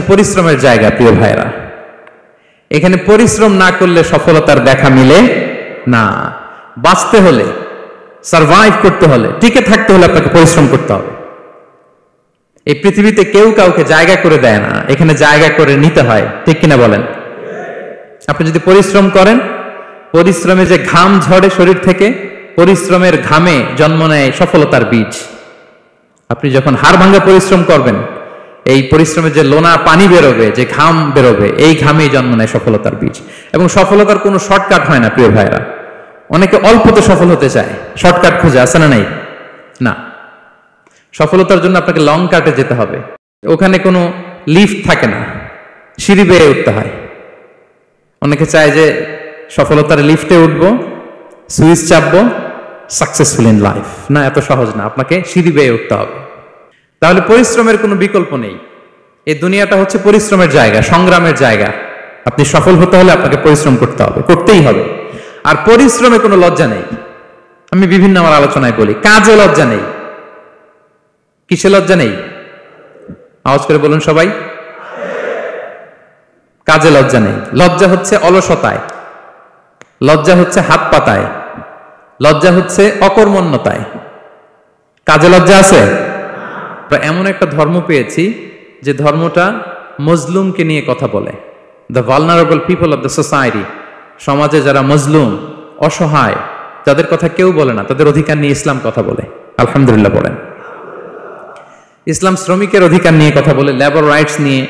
পরিশ্রমের জায়গা প্রিয় ভাইরা। এখানে পরিশ্রম না করলে সফলতার দেখা মিলে না। বাঁচতে হলে, সারভাইভ করতে হলে, টিকে থাকতে হলে আপনাকে পরিশ্রম করতে হবে। এই পৃথিবীতে কেউ কাউকে জায়গা করে দেয় না, এখানে জায়গা করে নিতে হয়, ঠিক কিনা বলেন? আপনি যদি পরিশ্রম করেন, পরিশ্রমে যে ঘাম ঝরে শরীর থেকে, পরিশ্রমের ঘামে জন্ম নেয় সফলতার বীজ। আপনি যখন হাড় ভাঙা পরিশ্রম করবেন, এই পরিশ্রমে যে লোনা পানি বেরোবে, যে ঘাম বেরোবে, এই ঘামেই জন্ম নেয় সফলতার বীজ। এবং সফলতার কোনো শর্টকাট হয় না প্রিয় ভাইরা। অনেকে অল্পতে সফল হতে চায়, শর্টকাট খুঁজে, আছে না? নাই না, সফলতার জন্য আপনাকে লং কাটে যেতে হবে। ওখানে কোনো লিফট থাকে না, সিঁড়ি বেয়ে উঠতে হয়। অনেকে চায় যে সফলতার লিফটে উঠবো, সুইচ চাপবো, সাকসেসফুল ইন লাইফ। না, এত সহজ না, আপনাকে সিঁড়ি বেয়ে উঠতে হবে। তাহলে পরিশ্রমের কোনো বিকল্প নেই। এই দুনিয়াটা হচ্ছে পরিশ্রমের জায়গা, সংগ্রামের জায়গা। আপনি সফল হতে হলে আপনাকে পরিশ্রম করতে হবে, করতেই হবে। আর পরিশ্রমে কোনো লজ্জা নেই। আমি বিভিন্ন আমার আলোচনায় বলি, কাজে লজ্জা নেই। কিসে লজ্জা নেই? আওয়াজ করে বলুন সবাই। কাজে লজ্জা নেই। লজ্জা হচ্ছে অলসতায়, লজ্জা হচ্ছে হাত পাতায়, লজ্জা হচ্ছে অকর্মণ্যতায়। কাজে লজ্জা আছে? এমন একটা ধর্ম পেয়েছি যে ধর্মটা মজলুমকে নিয়ে কথা বলে। The vulnerable people of the society, সমাজে যারা মজলুম, অসহায়, যাদের কথা কেউ বলে না, তাদের অধিকার নিয়ে ইসলাম কথা বলে। আলহামদুলিল্লাহ বলেন। ইসলাম শ্রমিকের অধিকার নিয়ে কথা বলে, লেবার রাইটস নিয়ে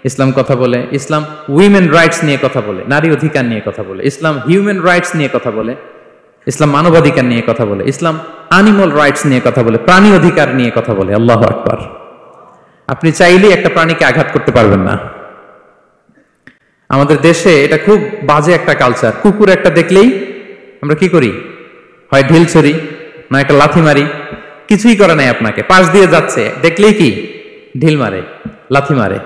ইসলাম কথা বলে। ইসলাম উইমেন রাইটস নিয়ে কথা বলে, নারী অধিকার নিয়ে কথা বলে। ইসলাম হিউম্যান রাইটস নিয়ে কথা বলে। ইসলাম মানবাধিকার নিয়ে কথা বলে। ইসলাম অ্যানিমাল রাইটস নিয়ে কথা বলে, প্রাণী অধিকার নিয়ে কথা বলে। আল্লাহু আকবার। আপনি চাইলেই একটা প্রাণীকে আঘাত করতে পারবেন না। আমাদের দেশে এটা খুব বাজে একটা কালচার। কুকুর একটা দেখলেই আমরা কি করি? হয় ঢিল ছড়ি, না একটা লাথি মারি। কিছুই করে নাই আপনাকে, পাশ দিয়ে যাচ্ছে, দেখলেই কি ঢিল মারে, লাথি মারে।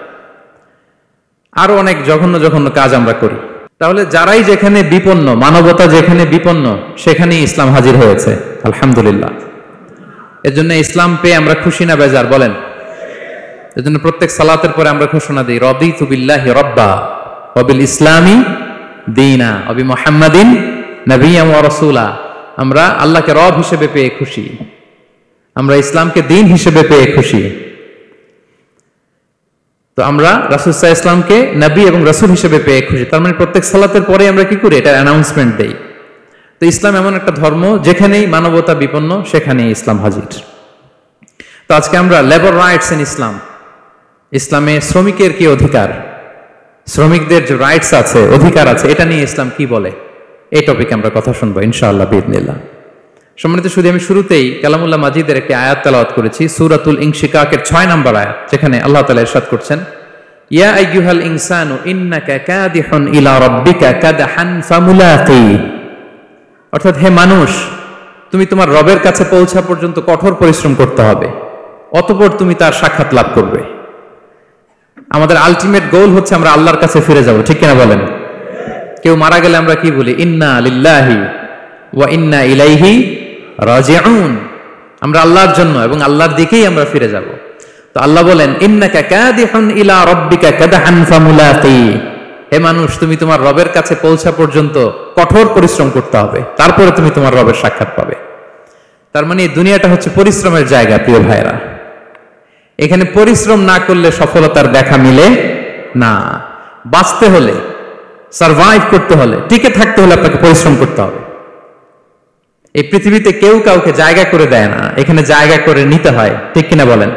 আরো অনেক জঘন্য জঘন্য কাজ আমরা করি। তাহলে যারাই যেখানে বিপন্ন, মানবতা যেখানে বিপন্ন, সেখানেই ইসলাম হাজির হয়েছে। আলহামদুলিল্লাহ। এর জন্য ইসলাম পেয়ে আমরা খুশি না বেজার বলেন? এর জন্য প্রত্যেক সালাতের পরে আমরা ঘোষণা দিই, রাদিতু বিল্লাহি রাব্বা ওয়া বিল ইসলামি দীনা ওয়া বি মুহাম্মাদিন নাবিয়্যান ওয়া রাসূলা। আমরা আল্লাহকে রব হিসেবে পেয়ে খুশি, আমরা ইসলামকে দিন হিসেবে পেয়ে খুশি। তো আমরা রাসূল সাল্লাল্লাহু আলাইহি ইসলামকে নবী এবং রাসূল হিসেবে পেয়ে খুশি। তার মানে প্রত্যেক সালাতের পরে আমরা কি করি? এটা অ্যানাউন্সমেন্ট দেই। তো ইসলাম এমন একটা ধর্ম, যেখানেই মানবতা বিপন্ন, সেখানেই ইসলাম হাজির। তো আজকে আমরা লেবার রাইটস ইন ইসলাম, ইসলামে শ্রমিকের কি অধিকার, শ্রমিকদের যে রাইটস আছে, অধিকার আছে, এটা নিয়ে ইসলাম কি বলে, এই টপিকে আমরা কথা শুনবো ইনশাআল্লাহ বিইذنিল্লাহ। সম্মানিত শুধু আমি শুরুতেই কালামুল্লাহ মাজিদের একটি আয়াত তেলাওয়াত করেছি, সূরাতুল ইনশিকাকের 6 নম্বর আয়াত, যেখানে আল্লাহ তাআলা ইরশাদ করছেন, ইয়া আইয়ুহাল ইনসানু ইন্নাকা কাদিহুন ইলা রাব্বিকা কাদহান ফামুলাকি। অর্থাৎ হে মানুষ, তুমি তোমার রবের কাছে পৌঁছা পর্যন্ত কঠোর পরিশ্রম করতে হবে, অতঃপর তুমি তার সাক্ষাৎ লাভ করবে। আমাদের আলটিমেট গোল হচ্ছে আমরা আল্লাহর কাছে ফিরে যাব, ঠিক কিনা বলেন? কেউ মারা গেলে আমরা কি বলি? ইন্না লিল্লাহি ওয়া ইন্না ইলাইহি রাজিউন। আমরা আল্লাহর জন্য এবং আল্লাহর দিকেই আমরা ফিরে যাব। তো আল্লাহ বলেন, ইন্নাকা কাদিহুন ইলা রাব্বিকা কাদহান ফামুলাকি। হে মানুষ, তুমি তোমার রবের কাছে পৌঁছা পর্যন্ত কঠোর পরিশ্রম করতে হবে, তারপরে তুমি তোমার রবের সাক্ষাৎ পাবে। তার মানে এই দুনিয়াটা হচ্ছে পরিশ্রমের জায়গা প্রিয় ভাইরা। এখানে পরিশ্রম না করলে সফলতার দেখা মিলে না। বাঁচতে হলে, সারভাইভ করতে হলে, টিকে থাকতে হলে আপনাকে পরিশ্রম করতে হবে। এই পৃথিবীতে কেউ কাউকে জায়গা করে দেয় না, এখানে জায়গা করে নিতে হয়, ঠিক কিনা বলেন?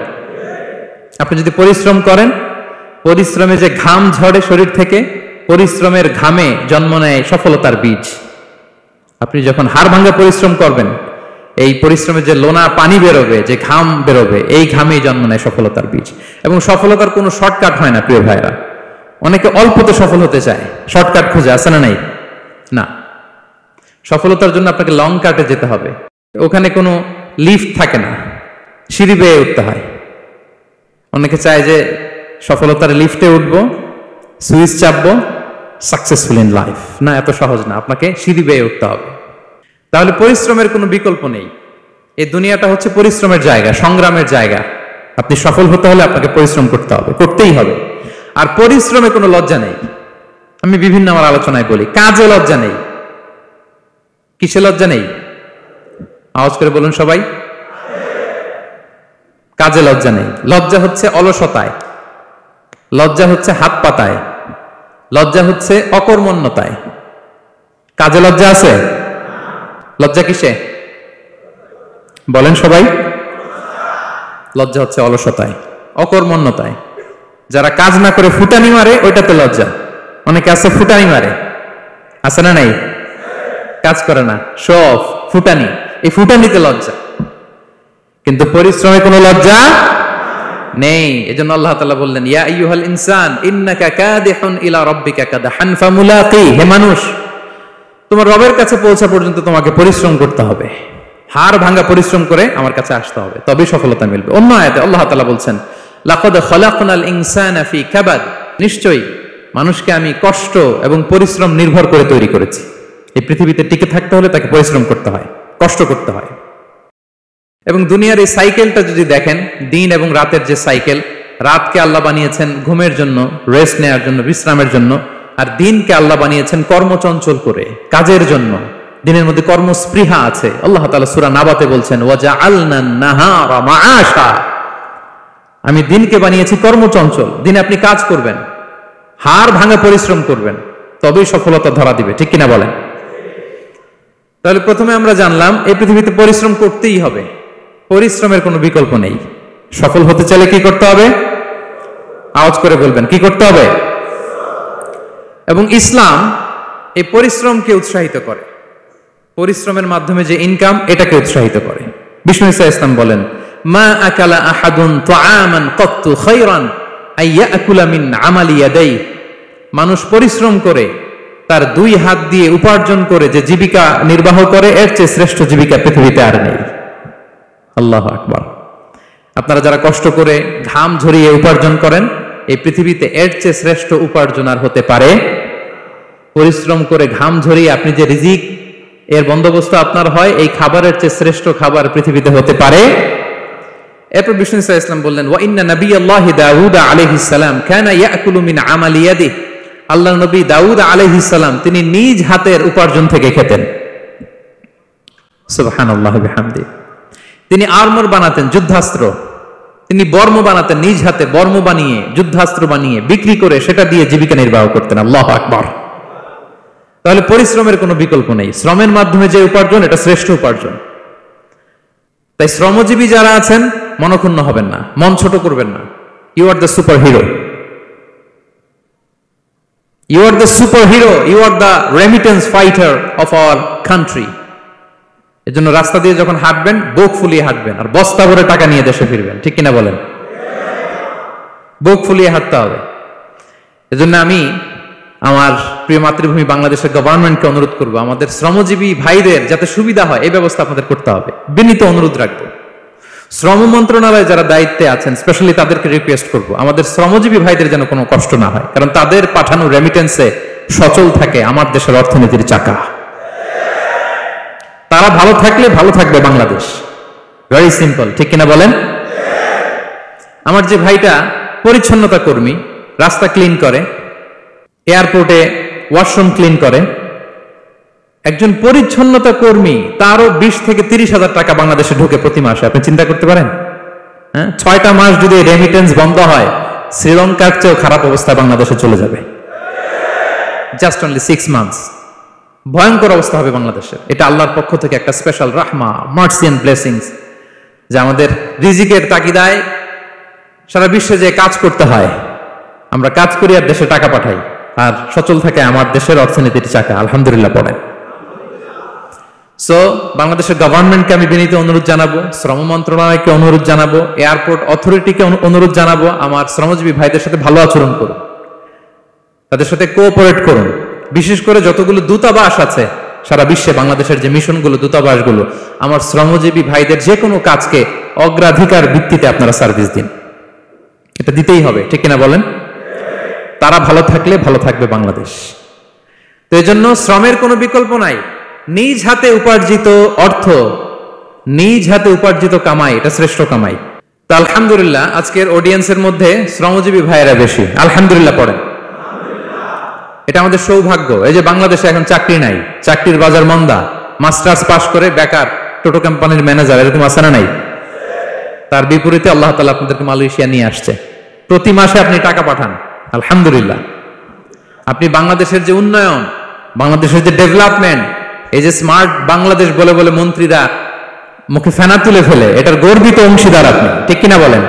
আপনি যদি পরিশ্রম করেন, পরিশ্রমে যে ঘাম ঝরে শরীর থেকে, পরিশ্রমের ঘামে জন্ম নেয় সফলতার বীজ। আপনি যখন হাড় ভাঙা পরিশ্রম করবেন, এই পরিশ্রমে যে লোনা পানি বেরোবে, যে ঘাম বেরোবে, এই ঘামেই জন্ম নেয় সফলতার বীজ। এবং সফলতার কোনো শর্টকাট হয় না প্রিয় ভাইরা। অনেকে অল্পতে সফল হতে চায়, শর্টকাট খুঁজে, আছে না? নাই না, সফলতার জন্য আপনাকে লং কাটে যেতে হবে। ওখানে কোনো লিফট থাকে না, সিঁড়ি বেয়ে উঠতে হয়। অনেকে চায় যে সফলতার লিফটে উঠবো, সুইচ চাপবো, সাকসেসফুল ইন লাইফ। না, এত সহজ না, আপনাকে সিঁড়ি বেয়ে উঠতে হবে। তাহলে পরিশ্রমের কোনো বিকল্প নেই। এই দুনিয়াটা হচ্ছে পরিশ্রমের জায়গা, সংগ্রামের জায়গা। আপনি সফল হতে হলে আপনাকে পরিশ্রম করতে হবে, করতেই হবে। আর পরিশ্রমে কোনো লজ্জা নেই। আমি বিভিন্ন আমার আলোচনায় বলি, কাজে লজ্জা নেই। কিসে লজ্জা নেই? আওয়াজ করে বলুন সবাই। কাজে লজ্জা নেই। লজ্জা হচ্ছে অলসতায়, লজ্জা হচ্ছে হাত পাতায়, লজ্জা হচ্ছে অকর্মণ্যতায়। কাজে লজ্জা আছে? লজ্জা কিসে বলেন সবাই? লজ্জা হচ্ছে অলসতায়, অকর্মণ্যতায়। যারা কাজ না করে ফুটানি মারে ওইটাতে লজ্জা। অনেকে আছে ফুটানি মারে, আছে না নাই? কাজ করে না, শো অফ, ফুটানি। এই ফুটানিতে লজ্জা, কিন্তু পরিশ্রমে কোনো লজ্জা নেই। এজন্য আল্লাহ তাআলা বললেন, ইয়া আইয়ুহাল ইনসান ইন্নাকা কাদিহুন ইলা রাব্বিকা কাদহান ফামুলাকি। হে মানুষ, তোমার রবের কাছে পৌঁছা পর্যন্ত তোমাকে পরিশ্রম করতে হবে, হাড় ভাঙা পরিশ্রম করে আমার কাছে আসতে হবে, তবেই সফলতা মিলবে। অন্য আয়াতে আল্লাহ তাআলা বলছেন, লাকাদ খালাকনাল ইনসানা ফি কাবাদ। নিশ্চয়ই মানুষকে আমি কষ্ট এবং পরিশ্রম নির্ভর করে তৈরি করেছি। এই পৃথিবীতে টিকে থাকতে হলে তাকে পরিশ্রম করতে হয়, কষ্ট করতে হয়। এবং দুনিয়ার এই সাইকেলটা যদি দেখেন, দিন এবং রাতের যে সাইকেল, রাতকে আল্লাহ বানিয়েছেন ঘুমের জন্য, রেস্ট নেওয়ার জন্য, বিশ্রামের জন্য, আর দিনকে আল্লাহ বানিয়েছেন কর্মচঞ্চল করে, কাজের জন্য। দিনের মধ্যে কর্মস্পৃহা আছে। আল্লাহ তাআলা সূরা নাবাতে বলছেন, ওয়াজআলনান নাহারা মাআশা। আমি দিনকে বানিয়েছি কর্মচঞ্চল। দিনে আপনি কাজ করবেন, হাড় ভাঙা পরিশ্রম করবেন, তবেই সফলতা ধরা দিবে। ঠিক কিনা বলেন? তাহলে প্রথমে আমরা জানলাম এই পৃথিবীতে পরিশ্রম করতেই হবে, পরিশ্রমের কোনো বিকল্প নেই। সফল হতে চাইলে কি করতে হবে? আওয়াজ করে বলবেন, কি করতে হবে? এবং ইসলাম এই পরিশ্রমকে উৎসাহিত করে, পরিশ্রমের মাধ্যমে যে ইনকাম, এটাকে উৎসাহিত করে। বিষ্ণু ঈসা ইসলাম বলেন, মা আকালা আহাদুন তাআমান কাত্তু খায়রান আইয়াকুলা মিন আমালি ইয়াদাই। মানুষ পরিশ্রম করে তার দুই হাত দিয়ে উপার্জন করে যে জীবিকা নির্বাহ করে, এর চেয়ে শ্রেষ্ঠ জীবিকা পৃথিবীতে আর নেই। আল্লাহু আকবার। আপনারা যারা কষ্ট করে ঘাম ঝরিয়ে উপার্জন করেন, এই পৃথিবীতে এর চেয়ে শ্রেষ্ঠ উপার্জন আর হতে পারে? পরিশ্রম করে ঘাম ঝরিয়ে আপনি যে রিজিক এর বন্দোবস্ত আপনার হয়, এই খাবারের চেয়ে শ্রেষ্ঠ খাবার পৃথিবীতে হতে পারে? এরপর বিষ্ণু ঈসা ইসলাম বললেন, ওয়া ইন্না নাবিয়াল্লাহি দাউদ আলাইহিস সালাম কানা ইয়াকুলু মিন আমালি ইয়াদিহি। আল্লাহর নবী দাউদ আলাইহিস সালাম তিনি নিজ হাতের উপার্জন থেকে খেতেন। সুবহানাল্লাহি বিহামদিহি। তিনি আর্মর বানাতেন, যুদ্ধাস্ত্র। তিনি বর্ম বানাতেন, নিজ হাতে বর্ম বানিয়ে, যুদ্ধাস্ত্র বানিয়ে বিক্রি করে সেটা দিয়ে জীবিকা নির্বাহ করতেন। আল্লাহু আকবার। তাহলে পরিশ্রমের কোনো বিকল্প নেই। শ্রমের মাধ্যমে যে উপার্জন, এটা শ্রেষ্ঠ উপার্জন। তাই শ্রমজীবী যারা আছেন, মনক্ষুণ্ণ হবেন না, মন ছোট করবেন না। You are the super hero, you are the super hero, you are the remittance fighter of our country. এজন্য রাস্তা দিয়ে যখন হাঁটবেন, বুক ফুলিয়ে হাঁটবেন, আর বস্তা ভরে টাকা নিয়ে দেশে ফিরবেন। ঠিক কিনা বলেন? বুক ফুলিয়ে হাঁটতে হবে। এজন্য আমি আমার প্রিয় মাতৃভূমি বাংলাদেশের গভর্নমেন্টকে অনুরোধ করবো, আমাদের শ্রমজীবী ভাইদের যাতে সুবিধা হয় এই ব্যবস্থা আপনাদের করতে হবে। বিনীত অনুরোধ রাখবো। শ্রম মন্ত্রণালয়ে যারা দায়িত্বে আছেন, স্পেশালি তাদেরকে রিকোয়েস্ট করবো, আমাদের শ্রমজীবী ভাইদের যেন কোনো কষ্ট না হয়, কারণ তাদের পাঠানো রেমিটেন্সে সচল থাকে আমার দেশের অর্থনীতির চাকা। তারা ভালো থাকলে ভালো থাকবে বাংলাদেশ। Very simple. ঠিক কিনা বলেন? আমার যে ভাইটা পরিচ্ছন্নতা কর্মী, রাস্তা ক্লিন করে, এয়ারপোর্টে ওয়াশরুম ক্লিন করে, একজন পরিচ্ছন্নতা কর্মী, তারও 20 থেকে 30 হাজার টাকা বাংলাদেশে ঢোকে প্রতি মাসে। আপনি চিন্তা করতে পারেন? হ্যাঁ, 6টা মাস যদি রেমিটেন্স বন্ধ হয়, শ্রীলঙ্কার চেয়েও খারাপ অবস্থা বাংলাদেশে চলে যাবে। Just only 6 months. ভয়ঙ্কর অবস্থা হবে বাংলাদেশের। এটা আল্লাহর পক্ষ থেকে একটা স্পেশাল রাহমা, মার্সি এন্ড ব্লেসিংস, যে আমাদের রিজিকের তাগিদায় সারা বিশ্বে যে কাজ করতে হয়, আমরা কাজ করি আর দেশে টাকা পাঠাই, আর সচল থাকে আমার দেশের অর্থনীতির চাকা। আলহামদুলিল্লাহ পড়েন। সো বাংলাদেশের গভর্নমেন্টকে আমি বিনীত অনুরোধ জানাবো, শ্রম মন্ত্রণালয়কে অনুরোধ জানাবো, এয়ারপোর্ট অথরিটিকে অনুরোধ জানাবো, আমার শ্রমজীবী ভাইদের সাথে ভালো আচরণ করুন, তাদের সাথে কোঅপারেট করুন। বিশেষ করে যতগুলো দূতাবাস আছে সারা বিশ্বে, বাংলাদেশের যে মিশনগুলো, দূতাবাসগুলো, আমার শ্রমজীবী ভাইদের যে কোনো কাজকে অগ্রাধিকার ভিত্তিতে আপনারা সার্ভিস দিন। এটা দিতেই হবে। ঠিক কিনা বলেন? তারা ভালো থাকলে ভালো থাকবে বাংলাদেশ। তো এই জন্য শ্রমের কোনো বিকল্প নাই। নিজ হাতে উপার্জিত অর্থ, নিজ হাতে উপার্জিত কামাই, এটা শ্রেষ্ঠ কামাই। তো আলহামদুলিল্লাহ আজকের অডিয়েন্সের মধ্যে শ্রমজীবী ভাইয়েরা বেশি, আলহামদুলিল্লাহ পড়েন। এটা আমাদের সৌভাগ্য। এই যে বাংলাদেশে এখন চাকরি নাই, চাকরির বাজার মন্দা, মাস্টার্স পাশ করে বেকার টোটো কোম্পানির ম্যানেজার, এরকম আছে না নাই? তার বিপরীতে আল্লাহ তাআলা আপনাদেরকে মালয়েশিয়া নিয়ে আসছে, প্রতি মাসে আপনি টাকা পাঠান, আলহামদুলিল্লাহ। আপনি বাংলাদেশের যে উন্নয়ন, বাংলাদেশের যে ডেভেলপমেন্ট, এই যে স্মার্ট বাংলাদেশ বলে বলে মন্ত্রীরা মুখে ফেনা তুলে ফেলে, এটার গর্বিত অংশীদার আপনি, ঠিক কিনা বলেন?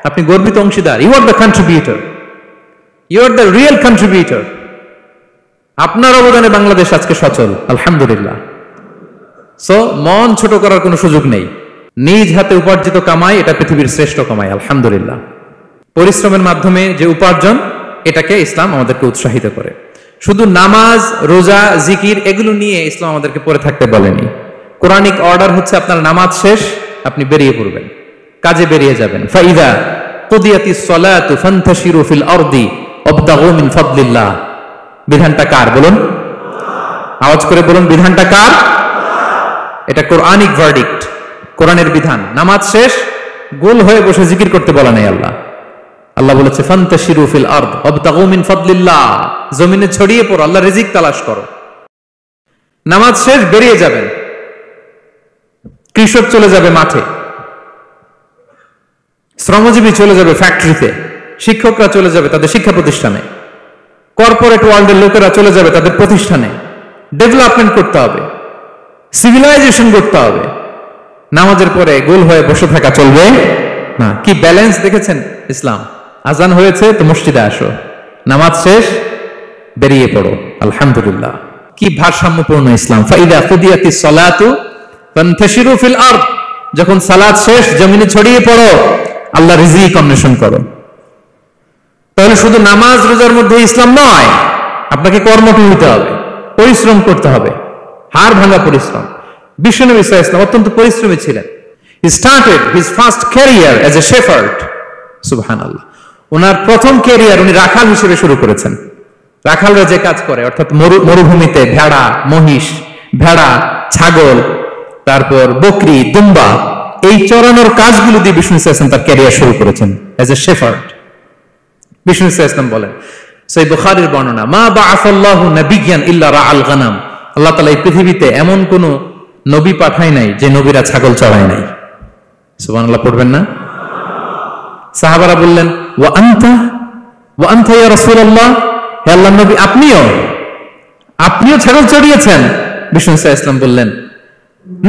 আপনি গর্বিত অংশীদার। You are the contributor, you are the real contributor. আপনার অবদানে বাংলাদেশ আজকে সচল, আলহামদুলিল্লাহ। সো মন ছোট করার কোনো সুযোগ নেই। নিজ হাতে উপার্জিত কামাই, এটা পৃথিবীর শ্রেষ্ঠ কামাই, আলহামদুলিল্লাহ। পরিশ্রমের মাধ্যমে যে উপার্জন, এটাকে ইসলাম আমাদেরকে উৎসাহিত করে। শুধু নামাজ, রোজা, জিকির এগুলো নিয়ে ইসলাম আমাদেরকে পড়ে থাকতে বলেনি। কোরআনিক অর্ডার হচ্ছে আপনার নামাজ শেষ, আপনি বেরিয়ে পড়বেন, কাজে বেরিয়ে যাবেন। ফাইদা কুদিয়াতিস সালাতু ফান্তাশিরু ফিল আরদি ওয়াবতাগু মিন ফাদলিল্লাহ। বিধানটা কার বলুন? আওয়াজ করে বলুন, বিধানটা কার? এটা কোরআনিক ভার্ডিক্ট, কোরআনের বিধান। নামাজ শেষ, গোল হয়ে বসে জিকির করতে বলা নেই আল্লাহ। আল্লাহ বলেছে ফান্তাশিরু ফিল আরদ ওয়াবতাগু মিন ফাদলিল্লাহ, জমিনে ছড়িয়ে পড়ো, আল্লাহর রিজিক তালাশ করো। নামাজ শেষ, বেরিয়ে যাবেন। কৃষক চলে যাবে মাঠে, শ্রমজীবী চলে যাবে ফ্যাক্টরিতে, শিক্ষকরা চলে যাবে তাদের শিক্ষা প্রতিষ্ঠানে, কর্পোরেট ওয়ার্ল্ডের লোকেরা চলে যাবে তাদের প্রতিষ্ঠানে। ডেভেলপমেন্ট করতে হবে, সিভিলাইজেশন করতে হবে। নামাজের পরে গোল হয়ে বসে থাকা চলবে না। কি ব্যালেন্স দেখেছেন ইসলাম? আজান হয়েছে তো মসজিদে আসো, নামাজ শেষ বেরিয়ে পড়ো, আলহামদুলিল্লাহ। কি ভারসাম্যপূর্ণ ইসলাম। ফাইদা কুদিয়াতিস সালাতু ফান্তাশিরু ফিল আরদ, যখন সালাত শেষ জমিনে ছড়িয়ে পড়ো, আল্লাহ রিজিক অন্বেষণ করো। তাহলে শুধু নামাজ রোজার মধ্যে ইসলাম নয়, আপনাকে কর্মঠ হতে হবে, পরিশ্রম করতে হবে, হাড় ভাঙা পরিশ্রম। বিশ্বনবী সাল্লাল্লাহু আলাইহি ওয়াসাল্লাম অত্যন্ত পরিশ্রমী ছিলেন। He started his first career as a shepherd, সুবহানাল্লাহ। ওনার প্রথম ক্যারিয়ার উনি রাখাল হিসেবে শুরু করেছেন। রাখালরা যে কাজ করে, অর্থাৎ মরুভূমিতে ভেড়া, মহিষ, ভেড়া, ছাগল, তারপর বকরি, দুম্বা, এই চরানোর কাজগুলো দিয়ে বিষ্ণু সাল্লাল্লাহু আলাইহি ওয়াসাল্লাম তার ক্যারিয়ার শুরু করেছেন এজ এ শেফার্ড। বিষ্ণু সাল্লাল্লাহু আলাইহি ওয়াসাল্লাম বলেন, সহিহ বুখারীর বর্ণনা, মা বাআসাল্লাহু নাবিয়্যান ইল্লা রাআল গানাম। আল্লাহ তাআলা এই পৃথিবীতে এমন কোন নবী পাঠায় নাই যে নবীরা ছাগল চড়ায় নাই। সুবহানাল্লাহ পড়বেন না? সাহাবারা বললেন, ওয়া আনতা ইয়া রাসূলুল্লাহ, হে আল্লাহর নবী আপনিও ছাগল চড়িয়েছেন? বিষ্ণু সাল্লাল্লাহু আলাইহি ওয়াসাল্লাম বললেন,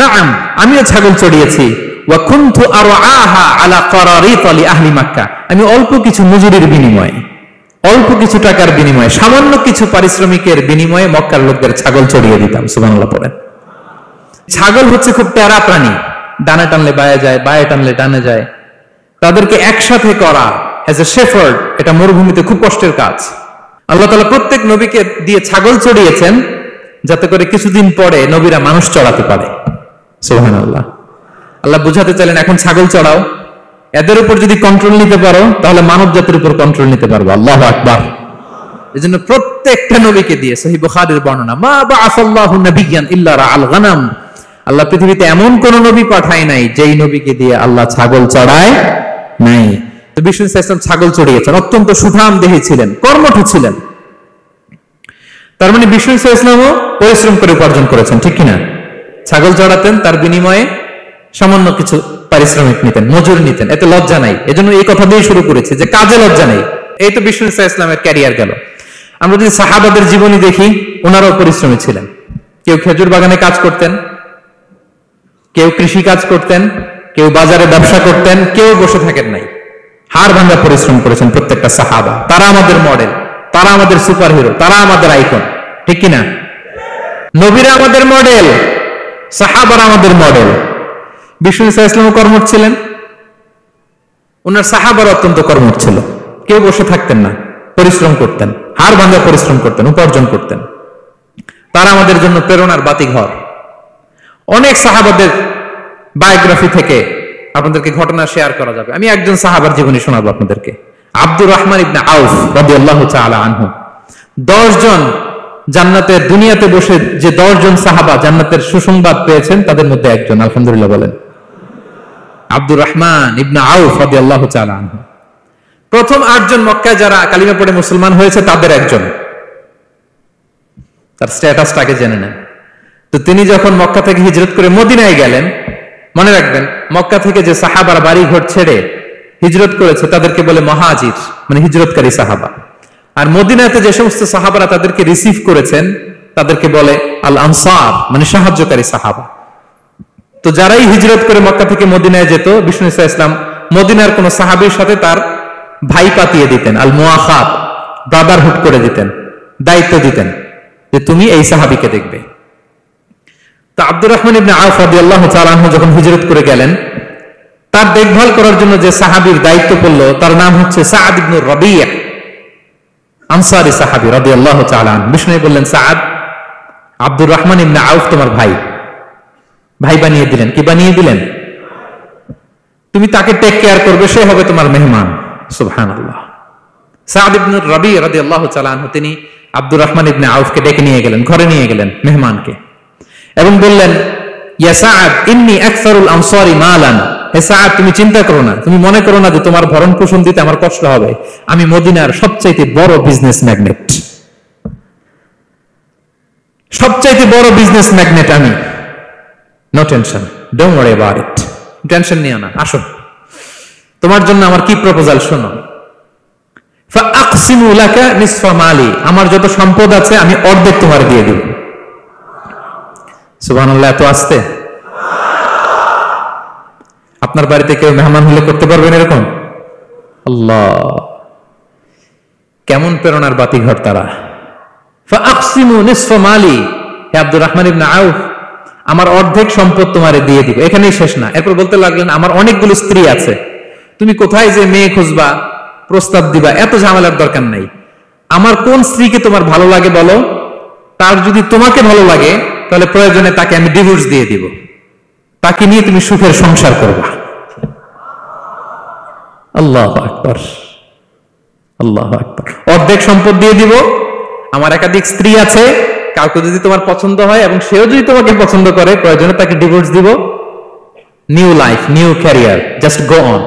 নাআম, আমিও ছাগল চড়িয়েছি। ওয়া কুনতু আরআহা আলা কারারিত লি আহলি মক্কা, আমি অল্প কিছু মজুরির বিনিময়ে, অল্প কিছু টাকার বিনিময়ে, সামান্য কিছু পারিশ্রমিকের বিনিময়ে মক্কার লোকদের ছাগল চড়িয়ে দিতাম। সুবহানাল্লাহ পড়েন। ছাগল হচ্ছে খুব প্যারা প্রাণী, ডানে টানলে বায়ে যায়, বায়ে টানলে ডানে যায়। তাদেরকে একসাথে করা এজ এ শেফার্ড, এটা মরুভূমিতে খুব কষ্টের কাজ। আল্লাহ তাআলা প্রত্যেক নবীকে দিয়ে ছাগল চড়িয়েছেন যাতে করে কিছুদিন পরে নবীরা মানুষ চড়াতে পারে। সুবহানাল্লাহ। আল্লাহ বুঝাতে চাইলেন, এখন ছাগল চড়াও, এদের উপর যদি কন্ট্রোল নিতে পারো তাহলে মানব জাতির উপর কন্ট্রোল নিতে পারবো। আল্লাহু আকবার। এজন্য প্রত্যেকটা নবীকে দিয়ে, সহিহ বুখারীর বর্ণনা, মা বাআসাল্লাহু নাবিয়্যান ইল্লা রাআল গানাম, আল্লাহ পৃথিবীতে এমন কোন নবী পাঠায় নাই যেই নবীকে দিয়ে আল্লাহ ছাগল চড়ায় নাই। তো বিষ্ণু সাল্লাল্লাহু আলাইহি ওয়াসাল্লাম ছাগল চড়িয়েছেন, অত্যন্ত সুঠাম দেহী ছিলেন, কর্মঠ ছিলেন। তার মানে বিষ্ণু সাল্লাল্লাহু আলাইহি ওয়াসাল্লামও পরিশ্রম করে উপার্জন করেছেন, ঠিক কিনা? ছাগল চড়াতেন, তার বিনিময়ে সামান্য কিছু পারিশ্রমিক নিতেন, মজুরি নিতেন, এতে লজ্জা নাই। এজন্য এই কথা দিয়ে শুরু করেছে যে কাজে লজ্জা নেই। এই তো বিষ্ণু সাল্লাল্লাহু আলাইহি ওয়াসাল্লামের ক্যারিয়ার গেল। আমরা যদি সাহাবাদের জীবনী দেখি, ওনারাও পরিশ্রমী ছিলেন। কেউ খেজুর বাগানে কাজ করতেন, কেউ কৃষি কাজ করতেন, কেউ বাজারে ব্যবসা করতেন, কেউ বসে থাকেন নাই। হাড় ভাঙা পরিশ্রম করেছেন প্রত্যেকটা সাহাবা। তারা আমাদের মডেল, তারা আমাদের সুপার হিরো, তারা আমাদের আইকন, ঠিক কিনা? নবীরা আমাদের মডেল, সাহাবারা আমাদের মডেল। বিষ্ণু সাল্লাল্লাহু আলাইহি ওয়াসাল্লাম কর্মঠ ছিলেন, ওনার সাহাবারা অত্যন্ত কর্মঠ ছিল। কেউ বসে থাকতেন না, পরিশ্রম করতেন, হাড় ভাঙা পরিশ্রম করতেন, উপার্জন করতেন। তারা আমাদের জন্য প্রেরণার বাতিঘর। অনেক সাহাবাদের বায়োগ্রাফি থেকে আপনাদেরকে ঘটনা শেয়ার করা যাবে। আমি একজন সাহাবার জীবনী শোনাবো আপনাদেরকে। আব্দুর রহমান ইবনে আউফ রাদিয়াল্লাহু তাআলা আনহু। 10 জন জান্নাতের, দুনিয়াতে বসে যে 10 জন সাহাবা জান্নাতের সুসংবাদ পেয়েছেন তাদের মধ্যে একজন, আলহামদুলিল্লাহ বলেন। আব্দুর রহমান ইবনে আউফ রাদিয়াল্লাহু তাআলা আনহু। প্রথম 8 জন মক্কায় যারা কালিমা পড়ে মুসলমান হয়েছে তাদের একজন। তার স্ট্যাটাসটাকে জেনে নেন। তো তিনি যখন মক্কা থেকে হিজরত করে মদিনায় গেলেন, মনে রাখবেন মক্কা থেকে যে সাহাবারা বাড়ি ঘর ছেড়ে হিজরত করেছে তাদেরকে বলে মুহাজির, মানে হিজরতকারী সাহাবা। আর মদিনাতে যে সমস্ত সাহাবারা তাদেরকে রিসিভ করেছেন তাদেরকে বলে আল আনসার, মানে সাহায্যকারী সাহাবা। তো যারাই হিজরত করে মক্কা থেকে মদিনায় যেত, বিষ্ণু ইসলাম মদিনার কোন সাহাবীর সাথে তার ভাই পাতিয়ে দিতেন, আল মুআখাত, ব্রাদারহুড করে দিতেন, দায়িত্ব দিতেন যে তুমি এই সাহাবীকে দেখবে। তো আব্দুর রহমান ইবনে আউফ রাদিয়াল্লাহু তাআলা আনহু যখন হিজরত করে গেলেন, তার দেখভাল করার জন্য যে সাহাবীর দায়িত্ব পড়ল তার নাম হচ্ছে সাআদ ইবনে রাবিয়া, আনসারী সাহাবী রাদিয়াল্লাহু তাআলা আনহু। বিষ্ণু বললেন, সাআদ, আব্দুর রহমান ইবনে আউফ তোমার ভাই, ভাই বানিয়ে দিলেন। কি বানিয়ে দিলেন? তুমি তাকে টেক কেয়ার করবে, সে হবে তোমার মেহমান। সুবহানাল্লাহ। সাআদ ইবনে রাবি রাদিয়াল্লাহু তাআলা আনহু তিনি আব্দুর রহমান ইবনে আউফকে ডেকে নিয়ে গেলেন, ঘরে নিয়ে গেলেন মেহমানকে, এবং বললেন, ইয়া সাআদ ইন্নী আকসারুল আনসারি মালান। হে সাআদ, তুমি চিন্তা করো না, তুমি মনে করো না যে তোমার ভরণ পোষণ দিতে আমার কষ্ট হবে। আমি মদিনার সবচাইতে বড় বিজনেস ম্যাগনেট, সবচাইতে বড় বিজনেস ম্যাগনেট আমি। No tension, don't worry about it. Tension নিও না, আসো, তোমার জন্য আমার কি প্রপোজাল শোনো। ফাআকসিমু লাকা নিসফা মালি, আমার যত সম্পদ আছে আমি অর্ধেক তোমার দিয়ে দেব। সুবহানাল্লাহ। এত আসতে আপনার বাড়িতে কেউ মেহমান হলে করতে পারবেন এরকম? আল্লাহ, কেমন প্রেরণার বাতিঘর তারা। ফাআকসিমু নিসফা মালি, হে আব্দুর রহমান ইবনে আউফ, আমার অর্ধেক সম্পদ তোমারে দিয়ে দিব। এখানেই শেষ না, এরপর বলতে লাগলেন, আমার অনেকগুলো স্ত্রী আছে, তুমি কোথায় যে মেয়ে খুঁজবা, প্রস্তাব দিবা, এত ঝামেলার দরকার নাই। আমার কোন স্ত্রীকে তোমার ভালো লাগে বলো, তার যদি তোমাকে ভালো লাগে তাহলে প্রয়োজনে তাকে আমি ডিভোর্স দিয়ে দিব, তাকে নিয়ে তুমি সুখের সংসার করবা। আল্লাহু আকবার, আল্লাহু আকবার। অর্ধেক সম্পদ দিয়ে দিব, আমার একাধিক স্ত্রী আছে, কাউকে যদি তোমার পছন্দ হয় এবং সেও যদি তোমাকে পছন্দ করে, প্রয়োজনে তাকে ডিভোর্স দিব। New life, new career, just go on.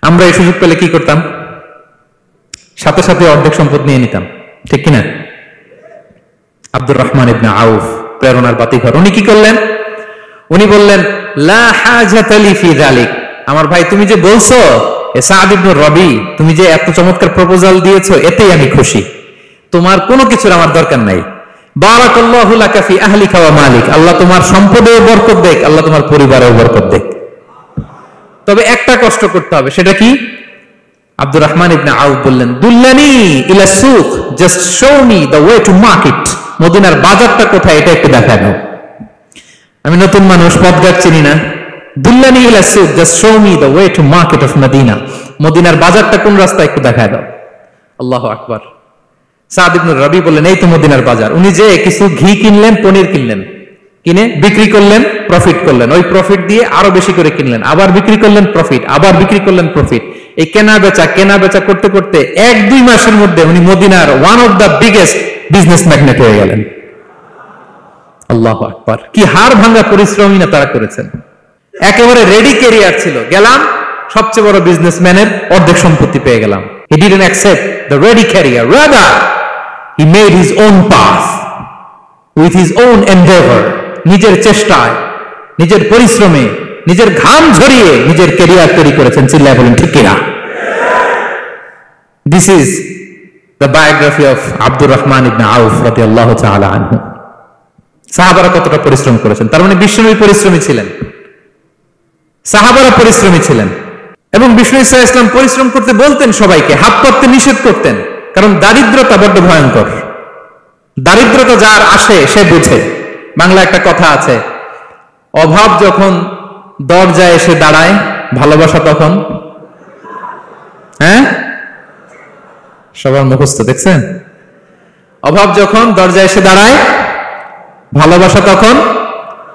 আমরা এই সুযোগ পেলে কি করতাম? সাথে সাথে অর্ধেক সম্পদ নিয়ে নিতাম, ঠিক কিনা? আব্দুর রহমান ইবনে আউফ প্রেরণার বাতিঘর। উনি কি করলেন? উনি বললেন, লা হাজাতা লি ফি যালিক। আমার ভাই, তুমি যে বলছো সাআদ ইবনে রবি, তুমি যে এত চমৎকার প্রপোজাল দিয়েছো, এতেই আমি খুশি, তোমার কোনো কিছুর আমার দরকার নাই। বারাকাল্লাহু লাকা ফি আহলিকা ওয়া মালিক, আল্লাহ তোমার সম্পদেও বরকত দেখ, আল্লাহ তোমার পরিবারেও বরকত দেখ। তবে একটা কষ্ট করতে হবে, সেটা কি? আব্দুর রহমান ইবনে আউফ বললেন, দুল্লানি ইলা সুক, just show me the way to market. মদিনার বাজারটা কোথায় এটা একটু দেখায় দাও। আমি নতুন মানুষ, পথঘাট চিনি না। দুল্লানি ইলা সুক, just show me the way to market of Medina. মদিনার বাজারটা কোন রাস্তা একটু দেখায় দাও। আল্লাহু আকবার। সাআদ ইবনে রবি বললেন, এই তো মদিনার বাজার। উনি যে কিছু ঘি কিনলেন, পনির কিনলেন, কিনে বিক্রি করলেন, প্রফিট করলেন। ওই প্রফিট দিয়ে আরো বেশি করে কিনলেন, আবার বিক্রি করলেন, প্রফিট, আবার বিক্রি করলেন, প্রফিট। এই কেনা বেচা করতে করতে 1-2 মাসের মধ্যে উনি মদিনার one of the biggest business magnate হয়ে গেলেন। আল্লাহু আকবার। কি হাড় ভাঙা পরিশ্রমই না তারা করেছেন। একেবারে রেডি ক্যারিয়ার ছিল, গেলাম সবচেয়ে বড় বিজনেসম্যানের অর্ধেক সম্পত্তি পেয়ে গেলাম। He didn't accept the ready career, rather he made his own path with his own endeavor. নিজের চেষ্টায়, নিজের পরিশ্রমে, নিজের ঘাম ঝরিয়ে নিজের ক্যারিয়ার তৈরি করেছেন। চিল্লায় বলেন ঠিক কিনা? This is the biography of Abdur Rahman ইবনে আউফ রাদিয়াল্লাহু তাআলা আনহু। সাহাবারা কতটা পরিশ্রম করেছেন, তার মানে বিশ্বনবী পরিশ্রমী ছিলেন, সাহাবারা পরিশ্রমী ছিলেন। এবং বিষ্ণু ইসলাম পরিশ্রম করতে বলতেন সবাইকে, হাত পাততে নিষেধ করতেন, কারণ দারিদ্রতা বড্ড ভয়ঙ্কর। দারিদ্রতা যার আসে সে বুঝে। বাংলা একটা কথা আছে, অভাব যখন দরজায় এসে দাঁড়ায়, ভালোবাসা তখন। হ্যাঁ, সবার মুখস্থ, দেখছেন? অভাব যখন দরজায় এসে দাঁড়ায়, ভালোবাসা তখন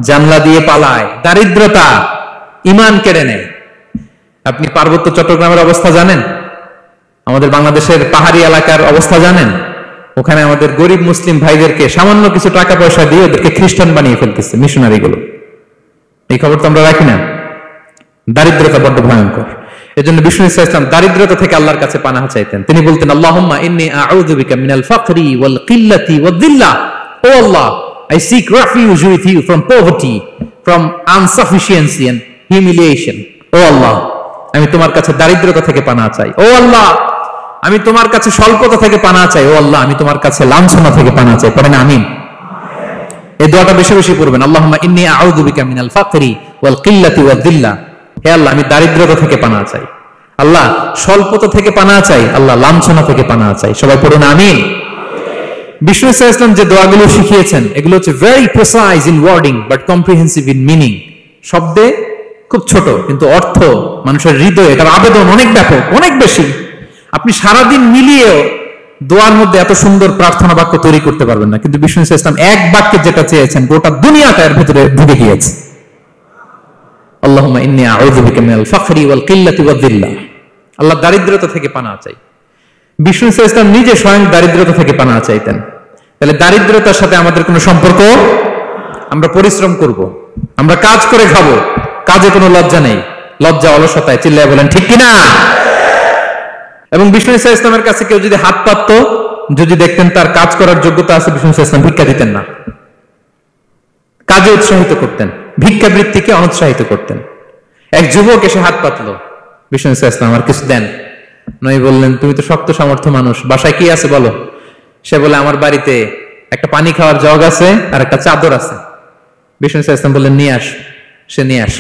জানলা দিয়ে পালায়। দারিদ্রতা ঈমান কেড়ে নেয়। আপনি পার্বত্য চট্টগ্রামের অবস্থা জানেন? আমাদের বাংলাদেশের পাহাড়ি এলাকার অবস্থা জানেন? ওখানে আমাদের গরিব মুসলিম ভাইদেরকে সামান্য কিছু টাকা পয়সা দিয়ে ওদেরকে খ্রিস্টান বানিয়ে ফেলতেছে মিশনারি গুলো। এই খবর তো আমরা রাখি না। দারিদ্রতা বড্ড ভয়ঙ্কর। এজন্য বিষ্ণু ইসা ইসলাম দারিদ্রতা থেকে আল্লাহর কাছে পানাহ চাইতেন। তিনি বলতেন, আল্লাহুম্মা ইন্নী আউযু বিকা মিনাল ফাকরি ওয়াল কিল্লাতি ওয়াদ-দিল্লাহ। ও আল্লাহ, I seek refuge with you from poverty, from insufficiency and humiliation. ও আল্লাহ, আমি তোমার কাছে দারিদ্রতা থেকে পানাহ চাই। ও আল্লাহ, আমি তোমার কাছে স্বল্পতা থেকে পানাহ চাই। ও আল্লাহ, আমি তোমার কাছে লাঞ্ছনা থেকে পানাহ চাই। পড়েন আমিন। এই দোয়াটা বেশি বেশি পড়বেন। আল্লাহুম্মা ইন্নী আউযু বিকা মিনাল ফাকরি ওয়াল কিল্লাতি ওয়াদ-দিল্লাহ। হে আল্লাহ, আমি দারিদ্রতা থেকে পানাহ চাই। আল্লাহ, স্বল্পতা থেকে পানাহ চাই। আল্লাহ, লাঞ্ছনা থেকে পানাহ চাই। সবাই পড়ুন আমিন। বিষ্ণু ইসা ইসলাম যে দোয়াগুলো শিখিয়েছেন এগুলো হচ্ছে very precise in wording but comprehensive in meaning. শব্দে খুব ছোট কিন্তু অর্থ মানুষের হৃদয়ে তার আবেদন অনেক ব্যাপক, অনেক বেশি। আপনি সারাদিন মিলিয়েও দোয়ার মধ্যে এত সুন্দর প্রার্থনা বাক্য তৈরি করতে পারবেন না, কিন্তু বিষ্ণু ইসা ইসলাম এক বাক্যে যেটা চেয়েছেন গোটা দুনিয়াটা এর ভিতরে ঢুকে গিয়েছে। আল্লাহুম্মা ইন্নী আউযু বিকা মিনাল ফাকরি ওয়াল কিল্লাতি ওয়াদ-দিল্লাহ। আল্লাহ, দারিদ্রতা থেকে পানাহ চাই। বিষ্ণু ইসা ইসলাম নিজে স্বয়ং দারিদ্রতা থেকে পানাহ চাইতেন। তাহলে দারিদ্রতার সাথে আমাদের কোনো সম্পর্ক? আমরা পরিশ্রম করব, আমরা কাজ করে খাবো, কাজে কোনো লজ্জা নেই, লজ্জা অলসতায়। চিল্লায় বলেন ঠিক কিনা? এবং বিষ্ণু ইসা ইসলামের কাছে কেউ যদি হাত পাতত, যদি দেখতেন তার কাজ করার যোগ্যতা আছে, বিষ্ণু ইসা ইসলাম ভিক্ষা দিতেন না, কাজে উৎসাহিত করতেন, ভিক্ষাবৃত্তিকে অনুৎসাহিত করতেন। এক যুবক এসে হাত পাতলো, বিষ্ণু ইসা ইসলাম, আর কিছু দেন। নই বললেন, তুমি তো শক্ত সামর্থ্য মানুষ, বাসায় কি আছে বলো। সে বলে, আমার বাড়িতে একটা পানি খাওয়ার জগ আছে আর একটা চাদর আছে। বিষ্ণু ইসা ইসলাম বললেন, নিয়ে আস। সে নিয়ে আস।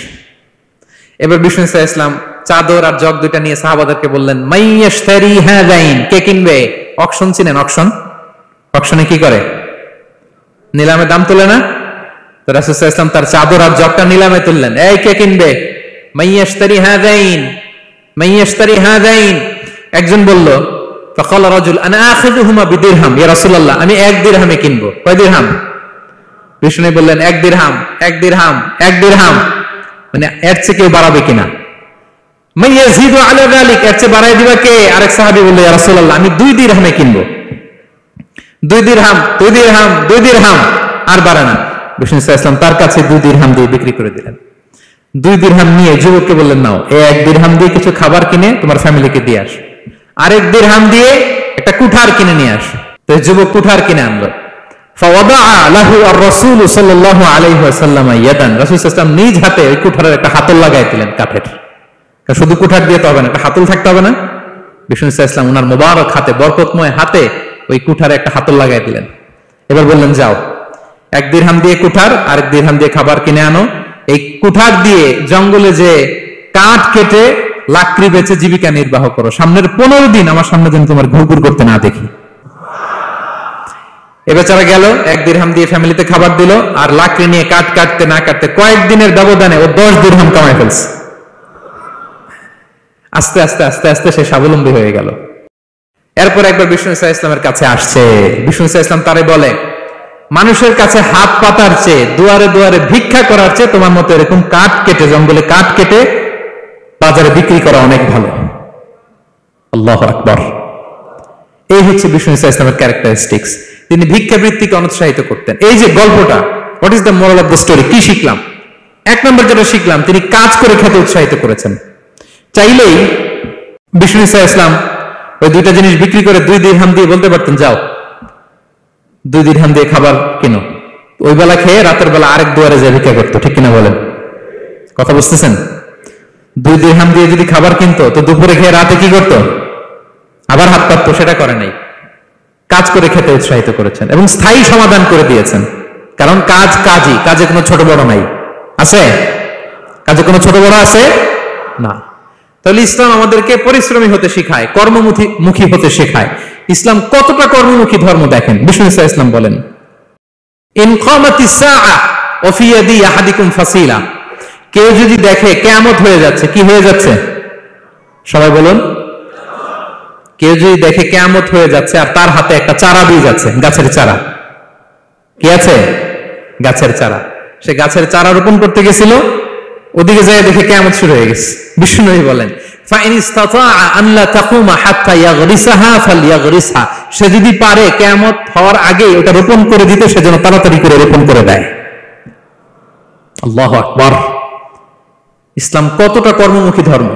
এবার বিষ্ণু ইসা ইসলাম চাদর আর জগ দুইটা নিয়ে সাহাবাদেরকে বললেন, মাইয়াশতারি হাযাইন, কে কিনবে? অকশন চিনেন? অকশন, অকশনে কি করে? নিলামে দাম তোলে না? তো রাসূল সাল্লাল্লাহু আলাইহি ওয়াসাল্লাম তার চাদর আর জগটা নিলামে তুললেন। এই কে কিনবে? মাইয়াশতারি হাযাইন, মাইয়াশতারি হাযাইন। একজন বলল, ফাকাল রাজুল আনা আখিযুহুমা বিদিরহাম, ইয়া রাসূলুল্লাহ, আমি 1 দিরহামে কিনবো। কয় দিরহাম? বিষ্ণু বললেন, 1 দিরহাম, 1 দিরহাম, 1 দিরহাম। মানে এর চেয়ে কেউ বাড়াবে কিনা? মাইয়াজিদু আলা যালিক, এর চেয়ে বাড়াই দিবা কে? আরেক সাহাবী বলল, ইয়া রাসূলুল্লাহ, আমি 2 দিরহামে কিনবো। 2 দিরহাম, 2 দিরহাম, 2 দিরহাম, আর বাড়ে না। বিষ্ণু সাল্লাল্লাহু আলাইহি ওয়াসাল্লাম তার কাছে 2 দিরহাম দিয়ে বিক্রি করে দিলেন। 2 দিরহাম নিয়ে যুবককে বললেন, নাও, এই 1 দিরহাম দিয়ে কিছু খাবার কিনে তোমার ফ্যামিলিকে দিয়ে আস। আরেক দিরহাম দিয়ে একটা কুঠার কিনে নিয়ে আস। তো যুবক কুঠার কিনে আনলো। ফাওয়াদাআ লাহু আর-রাসূল সাল্লাল্লাহু আলাইহি ওয়াসাল্লাম ইয়াদান, রাসূল সাল্লাল্লাহু আলাইহি ওয়াসাল্লাম নিজ হাতে ওই কুঠারের একটা হাতল লাগাই দিলেন কাঠের। কারণ শুধু কুঠার দিয়ে তো হবে না, একটা হাতল থাকতে হবে না? বিষ্ণু সাল্লাল্লাহু আলাইহি ওয়াসাল্লাম ওনার মোবারক হাতে, বরকতময় হাতে ওই কুঠারে একটা হাতল লাগাই দিলেন। এবার বললেন, যাও, 1 দিরহাম দিয়ে কুঠার, আরেক দিরহাম দিয়ে খাবার কিনে আনো। এই কুঠার দিয়ে জঙ্গলে যে কাঠ কেটে লাকড়ি বেচে জীবিকা নির্বাহ করো। সামনের 15 দিন আমার সামনে যেন তোমার ঘুরঘুর করতে না দেখি। এ বেচারা গেল, 1 দিরহাম দিয়ে ফ্যামিলিতে খাবার দিল, আর লাকড়ি নিয়ে কাঠ কাটতে না কাটতে কয়েকদিনের ব্যবধানে ও 10 দিরহাম কামাই ফেলছে। আস্তে আস্তে আস্তে আস্তে সে স্বাবলম্বী হয়ে গেল। এরপর একবার বিষ্ণু ইসা ইসলামের কাছে আসছে। বিষ্ণু ইসা ইসলাম তারে বলে, মানুষের কাছে হাত পাতার চেয়ে, দুয়ারে দুয়ারে ভিক্ষা করার চেয়ে তোমার মতো এরকম কাঠ কেটে, জঙ্গলে কাঠ কেটে বাজারে বিক্রি করা অনেক ভালো। আল্লাহু আকবার। এই হচ্ছে বিষ্ণু ইসা ইসলামের ক্যারেক্টারিস্টিক্স। তিনি ভিক্ষাবৃত্তিকে অনুৎসাহিত করতেন। এই যে গল্পটা, what is the moral of the story? কি শিখলাম? 1 নম্বর যেটা শিখলাম, তিনি কাজ করে খেতে উৎসাহিত করেছেন। চাইলেই বিষ্ণু ইসা ইসলাম ওই 2টা জিনিস বিক্রি করে 2 দিরহাম দিয়ে বলতে পারতেন, যাও 2 দিরহাম দিয়ে খাবার কিনো। ওই বেলা খেয়ে রাতের বেলা আরেক দুয়ারে যে ভিক্ষা করতো, ঠিক কিনা বলেন? কথা বুঝতেছেন? 2 দিরহাম দিয়ে যদি খাবার কিনতো তো দুপুরে খেয়ে রাতে কি করতো? আবার হাত পাততো। সেটা করে নাই, কাজ করে খেতে উৎসাহিত করেছেন এবং স্থায়ী সমাধান করে দিয়েছেন। কারণ কাজ কাজই, কাজে কোনো ছোট বড় নাই। আছে? কাজে কোনো ছোট বড় আছে না। তাহলে ইসলাম আমাদেরকে পরিশ্রমী হতে শেখায়, কর্মমুখী হতে শেখায়। ইসলাম কতটা কর্মমুখী ধর্ম দেখেন। বিষ্ণু ইসলাম বলেন, ইন কামাতিস সাআ ওয়া ফি ইয়াদি আহাদিকুম ফাসিলা, কেউ যদি দেখে কিয়ামত হয়ে যাচ্ছে, কি হয়ে যাচ্ছে? সবাই বলুন। কেউ যদি দেখে কিয়ামত হয়ে যাচ্ছে আর তার হাতে একটা চারা বীজ আছে, গাছের চারা। কি আছে? গাছের চারা। সে গাছের চারা রোপণ করতে গেছিল, ওদিকে যায় দেখে কিয়ামত শুরু হয়ে গেছে। বিষ্ণু নবী বলেন, ফাইন ইসতাতাআ আন লা তাকুমা হাত্তা ইয়াগরিসাহা ফালইয়াগরিসহা, সে যদি পারে কিয়ামত হওয়ার আগে ওটা রোপণ করে দিতে, সে যেন তাড়াতাড়ি করে রোপণ করে দেয়। আল্লাহু আকবার। ইসলাম কতটা কর্মমুখী ধর্ম।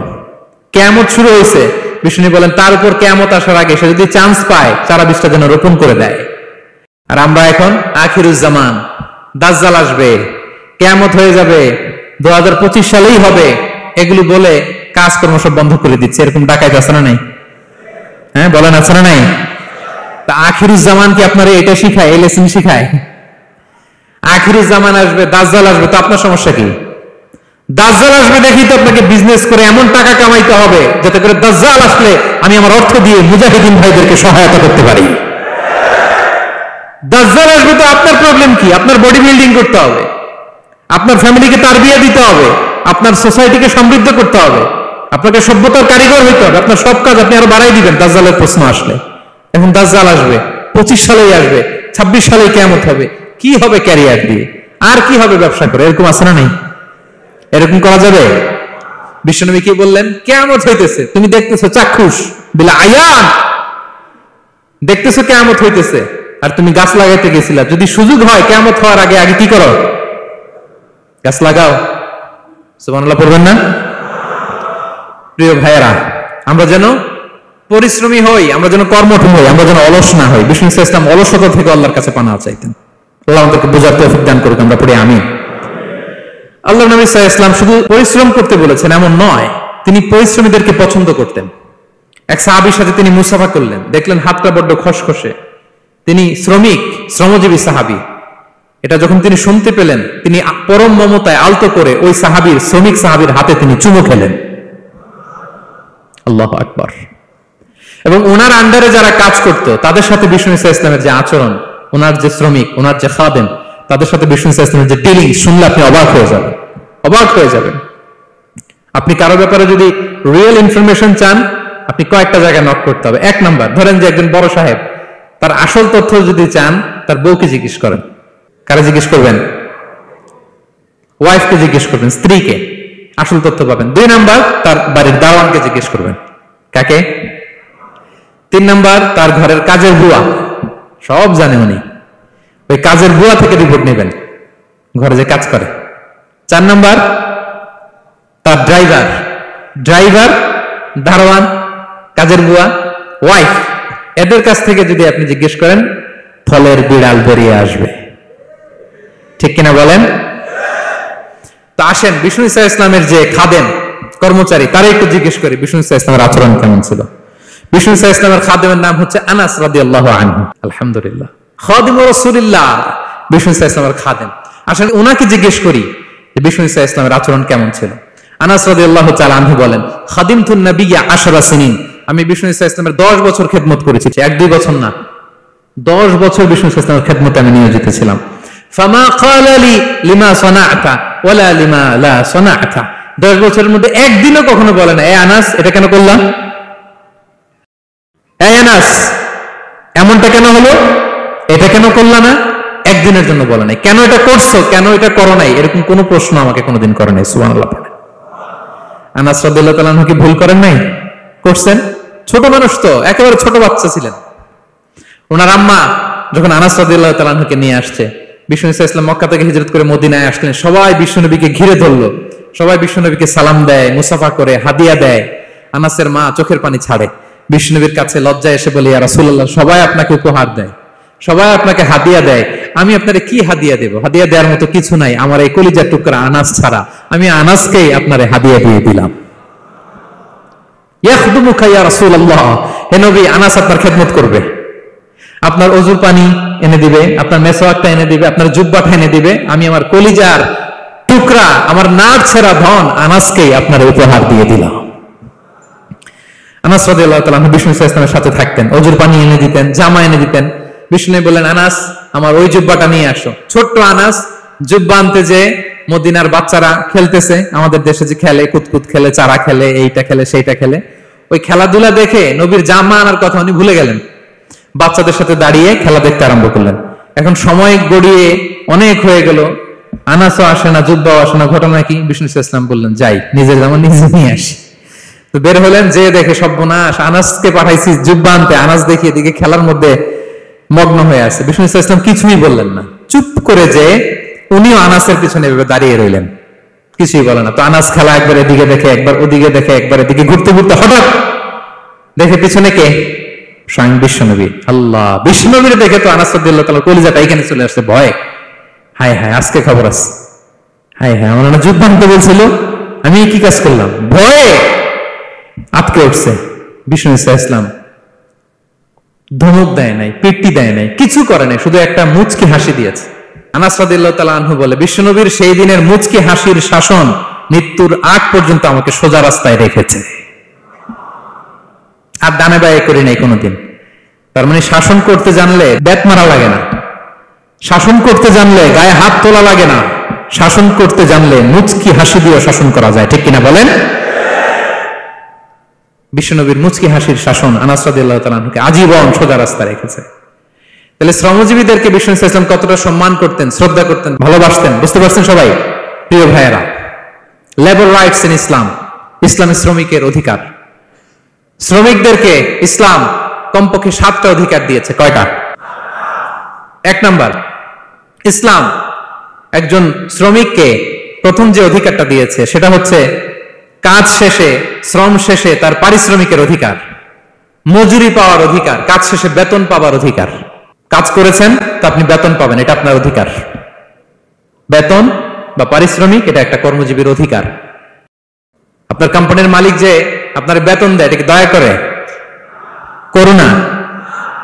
কিয়ামত শুরু হয়েছে, বিষ্ণু বলেন তার উপর কিয়ামত আসার আগে সে যদি চান্স পায় চারা বীজটা যেন রোপণ করে দেয়। আর আমরা এখন আখিরুজ্জামান, দাজ্জাল আসবে, কিয়ামত হয়ে যাবে, 2025 সালেই হবে, এগুলো বলে কাজকর্ম সব বন্ধ করে দিচ্ছে। এরকম ডাকাইত আছে না নাই? হ্যাঁ বলেন, আছে না নাই? তা আখিরুজ্জামান কি আপনারা এটা শিখায়, এই লেসন শিখায়? আখিরুজ্জামান আসবে, দাজ্জাল আসবে, তো আপনার সমস্যা কি? দাজ্জাল আসবে দেখি তো আপনাকে বিজনেস করে এমন টাকা কামাইতে হবে যাতে করে দাজ্জাল আসলে আমি আমার অর্থ দিয়ে মুজাহিদিন ভাইদেরকে সহায়তা করতে পারি। দাজ্জাল আসবে তো আপনার প্রবলেম কি? আপনার বডি বিল্ডিং করতে হবে, আপনার ফ্যামিলিকে তারবিয়া দিতে হবে, আপনার সোসাইটিকে সমৃদ্ধ করতে হবে, আপনাকে সভ্যতার কারিগর হইতে হবে। আপনার সব কাজ আপনি আরো বাড়াই দিবেন দাজ্জালের প্রশ্ন আসলে। এখন দাজ্জাল আসবে, 25 সালেই আসবে, 26 সালেই কিয়ামত হবে। কি হবে ক্যারিয়ার দিয়ে, আর কি হবে ব্যবসা করে? এরকম আছে না নাই? এরকম করা যাবে? বিশ্বনবী কি বললেন? কিয়ামত হইতেছে, তুমি দেখতেছো চাক্ষুষ বিলা আয়ান, দেখতেছো কিয়ামত হইতেছে, আর তুমি গাছ লাগাইতে গেছিলা। যদি সুযোগ হয় কিয়ামত হওয়ার আগে আগে কি করো? গাছ লাগাও। সুবহানাল্লাহ পড়বেন না? প্রিয় ভাইয়েরা, আমরা যেন পরিশ্রমী হই, আমরা যেন কর্মঠ হই, আমরা যেন অলস না হই। বিষ্ণু ইসলাম অলসতা থেকে আল্লাহর কাছে পানাহ চাইতেন। আল্লাহ আমাদেরকে বোঝার তৌফিক দান করুক, আমরা পড়ি আমিন। আল্লাহ নবী সাল্লাল্লাহু আলাইহি ওয়াসাল্লাম শুধু পরিশ্রম করতে বলেছেন এমন নয়, তিনি পরিশ্রমীদেরকে পছন্দ করতেন। এক সাহাবীর সাথে তিনি মুসাফা করলেন, দেখলেন হাতটা বড্ড খসখসে, তিনি শ্রমজীবী সাহাবী। এটা যখন তিনি শুনতে পেলেন, তিনি পরম মমতায় আলতো করে ওই শ্রমিক সাহাবীর হাতে তিনি চুমু খেলেন। আল্লাহু আকবার। এবং ওনার আন্ডারে যারা কাজ করত তাদের সাথে বিষ্ণু ইসলামের যে আচরণ, ওনার যে শ্রমিক, ওনার যে খাদেম, তাদের সাথে বিষ্ণু ইসলামের যে ডিলিং শুনলে আপনি অবাক হয়ে যাবেন, অবাক হয়ে যাবেন। আপনি কারো ব্যাপারে যদি রিয়েল ইনফরমেশন চান, আপনি কয়েকটা জায়গায় নক করতে হবে। এক নাম্বার, ধরেন যে একজন বড় সাহেব, তার আসল তথ্য যদি চান তার বউকে জিজ্ঞেস করেন। কারে জিজ্ঞেস করবেন? ওয়াইফকে জিজ্ঞেস করবেন, স্ত্রীকে, আসল তথ্য পাবেন। 2 নাম্বার, তার বাড়ির দারোয়ানকে জিজ্ঞেস করবেন। কাকে? 3 নাম্বার, তার ঘরের কাজের বুয়া, সব জানে উনি, ওই কাজের বুয়া থেকে রিপোর্ট নেবেন, ঘরে যে কাজ করে। 4 নাম্বার, তার ড্রাইভার, দারোয়ান, কাজের বুয়া, ওয়াইফ, এদের কাছ থেকে যদি আপনি জিজ্ঞেস করেন, ফলের বিড়াল বেরিয়ে আসবে। ঠিক কিনা বলেন? তো আসেন বিষ্ণু ইসলামের যে খাদেম, কর্মচারী, তারা একটু জিজ্ঞেস করি বিষ্ণু ইসলামের আচরণ কেমন ছিল। বিষ্ণু ইসলামের খাদেমের নাম হচ্ছে আনাস রাদিয়াল্লাহু আনহু। আলহামদুলিল্লাহ, খাদিমুর রাসূলিল্লাহ, বিষ্ণু ইসলামের খাদেম। আসলে ওনাকে জিজ্ঞেস করি যে বিষ্ণু ইসলামের আচরণ কেমন ছিল। আনাস রাদিয়াল্লাহু তাআলা আনহু বলেন, খাদিমতুন নবিয়্যা 10 সিনিন, আমি বিষ্ণু ইসলামের 10 বছর খেদমত করেছি। 1-2 বছর না, 10 বছর বিষ্ণু ইসলামের খেদমতে আমি নিয়োজিত ছিলাম। ফামা ক্বালা লি লিমা সানা'তা ওয়ালা লিমা লা সানা'তা, 10 বছরের মধ্যে একদিনও কখনো বলে না, এ আনাস এটা কেন করলাম, এ আনাস এমনটা কেন হলো, এটা কেন করলা না, একদিনের জন্য বলে নাই। কেন এটা করছো, কেন এটা করো নাই, এরকম কোনো প্রশ্ন আমাকে কোনোদিন করে নাই। সুবহানাল্লাহ। আনাস রাদিয়াল্লাহু তাআলা কি ভুল করেন নাই? করছেন। ছোট মানুষ তো, একেবারে ছোট বাচ্চা ছিলেন। ওনার আম্মা যখন আনাস রাদিয়াল্লাহু তাআলাকে নিয়ে আসছে, বিষ্ণু ইসলাম মক্কা থেকে হিজরত করে মদিনায় আসলেন, সবাই বিশ্বনবীকে ঘিরে ধরলো, সবাই বিশ্বনবীকে সালাম দেয়, মুসাফা করে, হাদিয়া দেয়। আনাসের মা চোখের পানি ছাড়ে, বিশ্বনবীর কাছে লজ্জায় এসে বলে, ইয়া রাসূলুল্লাহ, সবাই আপনাকে উপহার দেয়, সবাই আপনাকে হাদিয়া দেয়, আমি আপনারে কি হাদিয়া দেব? হাদিয়া দেওয়ার মতো কিছু নাই, আমার এই কলিজার টুকরা আনাস ছাড়া, আমি আনাসকেই আপনারে হাদিয়া দিয়ে দিলাম। ইয়াখদুমুকা ইয়া রাসূলুল্লাহ, হে নবী, আনাস আপনার খেদমত করবে, আপনার ওযুর পানি এনে দিবে, আপনার মেসওয়াকটা এনে দিবে, আপনার জুব্বাটা এনে দিবে। আমি আমার কলিজার টুকরা, আমার নার ছেঁড়া ধন আনাসকেই আপনার উপহার দিয়ে দিলাম। আনাস রাদিয়াল্লাহু তাআলা বিষ্ণু ইসলামের সাথে থাকতেন, ওযুর পানি এনে দিতেন, জামা এনে দিতেন। বিষ্ণু বললেন, আনাস আমার ওই জুব্বাটা নিয়ে আসো। ছোট্ট আনাস জুব্বা আনতে যে মদিনার বাচ্চারা খেলতেছে, আমাদের দেশে যে খেলে, কুতকুত খেলে, চারা খেলে, এইটা খেলে, সেইটা খেলে, ওই খেলাধুলা দেখে নবীর জামা আনার কথা উনি ভুলে গেলেন। বাচ্চাদের সাথে দাঁড়িয়ে খেলা দেখতে আরম্ভ করলেন। এখন সময় গড়িয়ে অনেক হয়ে গেল, আনাসও আসে না, জুব্বাও আসে না। ঘটনা কি? বিষ্ণু ইসলাম বললেন, যাই নিজের জামা নিজে নিয়ে আসি। তো বের হলেন, যে দেখে সর্বনাশ, আনাসকে পাঠাইছি জুব্বা আনতে, আনাস দেখি এদিকে খেলার মধ্যে মগ্ন হয়ে আছে। বিষ্ণু ইসলাম কিছুই বললেন না, চুপ করে যে উনিও আনাসের পিছনে এভাবে দাঁড়িয়ে রইলেন। কিছুই বলে না। তো আনাস খেলা একবার এদিকে দেখে, একবার ওদিকে দেখে, একবার এদিকে ঘুরতে ঘুরতে হঠাৎ দেখে পিছনে কে? স্বয়ং বিশ্বনবী। আল্লাহ, বিশ্বনবীর দেখে তো আনাস রাদিয়াল্লাহু তাআলা কলিজাটা এখানে চলে আসছে ভয়। হায় হায়, আজকে খবর আছে। হায় হায়, আমার না যুদ্ধ আনতে বলছিল, আমি কি কাজ করলাম? ভয়ে আটকে উঠছে। বিষ্ণু ইসলাম ধমক দেয় নাই, পেট্টি দেয় নাই, কিছু করে নাই, শুধু একটা মুচকি হাসি দিয়েছে। আনাস রাদিয়াল্লাহু তাআলা আনহু বলে, বিশ্বনবীর সেই দিনের মুচকি হাসির শাসন মৃত্যুর আগ পর্যন্ত আমাকে সোজা রাস্তায় রেখেছে, আর ডানে বায়ে করি নাই কোনোদিন। তার মানে শাসন করতে জানলে ব্যাট মারা লাগে না, শাসন করতে জানলে গায়ে হাত তোলা লাগে না, শাসন করতে জানলে মুচকি হাসি দিয়ে শাসন করা যায়। ঠিক কিনা বলেন? বিশ্বনবীর মুচকি হাসির শাসন আনাস রাদিয়াল্লাহু তাআলা আনহুকে আজীবন সোজা রাস্তা রেখেছে। তাহলে শ্রমজীবীদেরকে বিষ্ণু ইসলাম কতটা সম্মান করতেন, শ্রদ্ধা করতেন, ভালোবাসতেন, বুঝতে পারছেন সবাই? প্রিয় ভাইয়েরা, লেবার রাইটস ইন ইসলাম, ইসলামী শ্রমিকের অধিকার। শ্রমিকদেরকে ইসলাম কমপক্ষে 7টা অধিকার দিয়েছে। কয়টা? 1 নাম্বার, ইসলাম একজন শ্রমিককে প্রথম যে অধিকারটা দিয়েছে সেটা হচ্ছে কাজ শেষে, শ্রম শেষে তার পারিশ্রমিকের অধিকার, মজুরি পাওয়ার অধিকার, কাজ শেষে বেতন পাওয়ার অধিকার। কাজ করেছেন তো আপনি বেতন পাবেন, এটা আপনার অধিকার। বেতন বা পারিশ্রমিক এটা একটা কর্মজীবীর অধিকার। আপনার কোম্পানির মালিক যে আপনার বেতন দেয়, এটা কি দয়া করে? করুণা?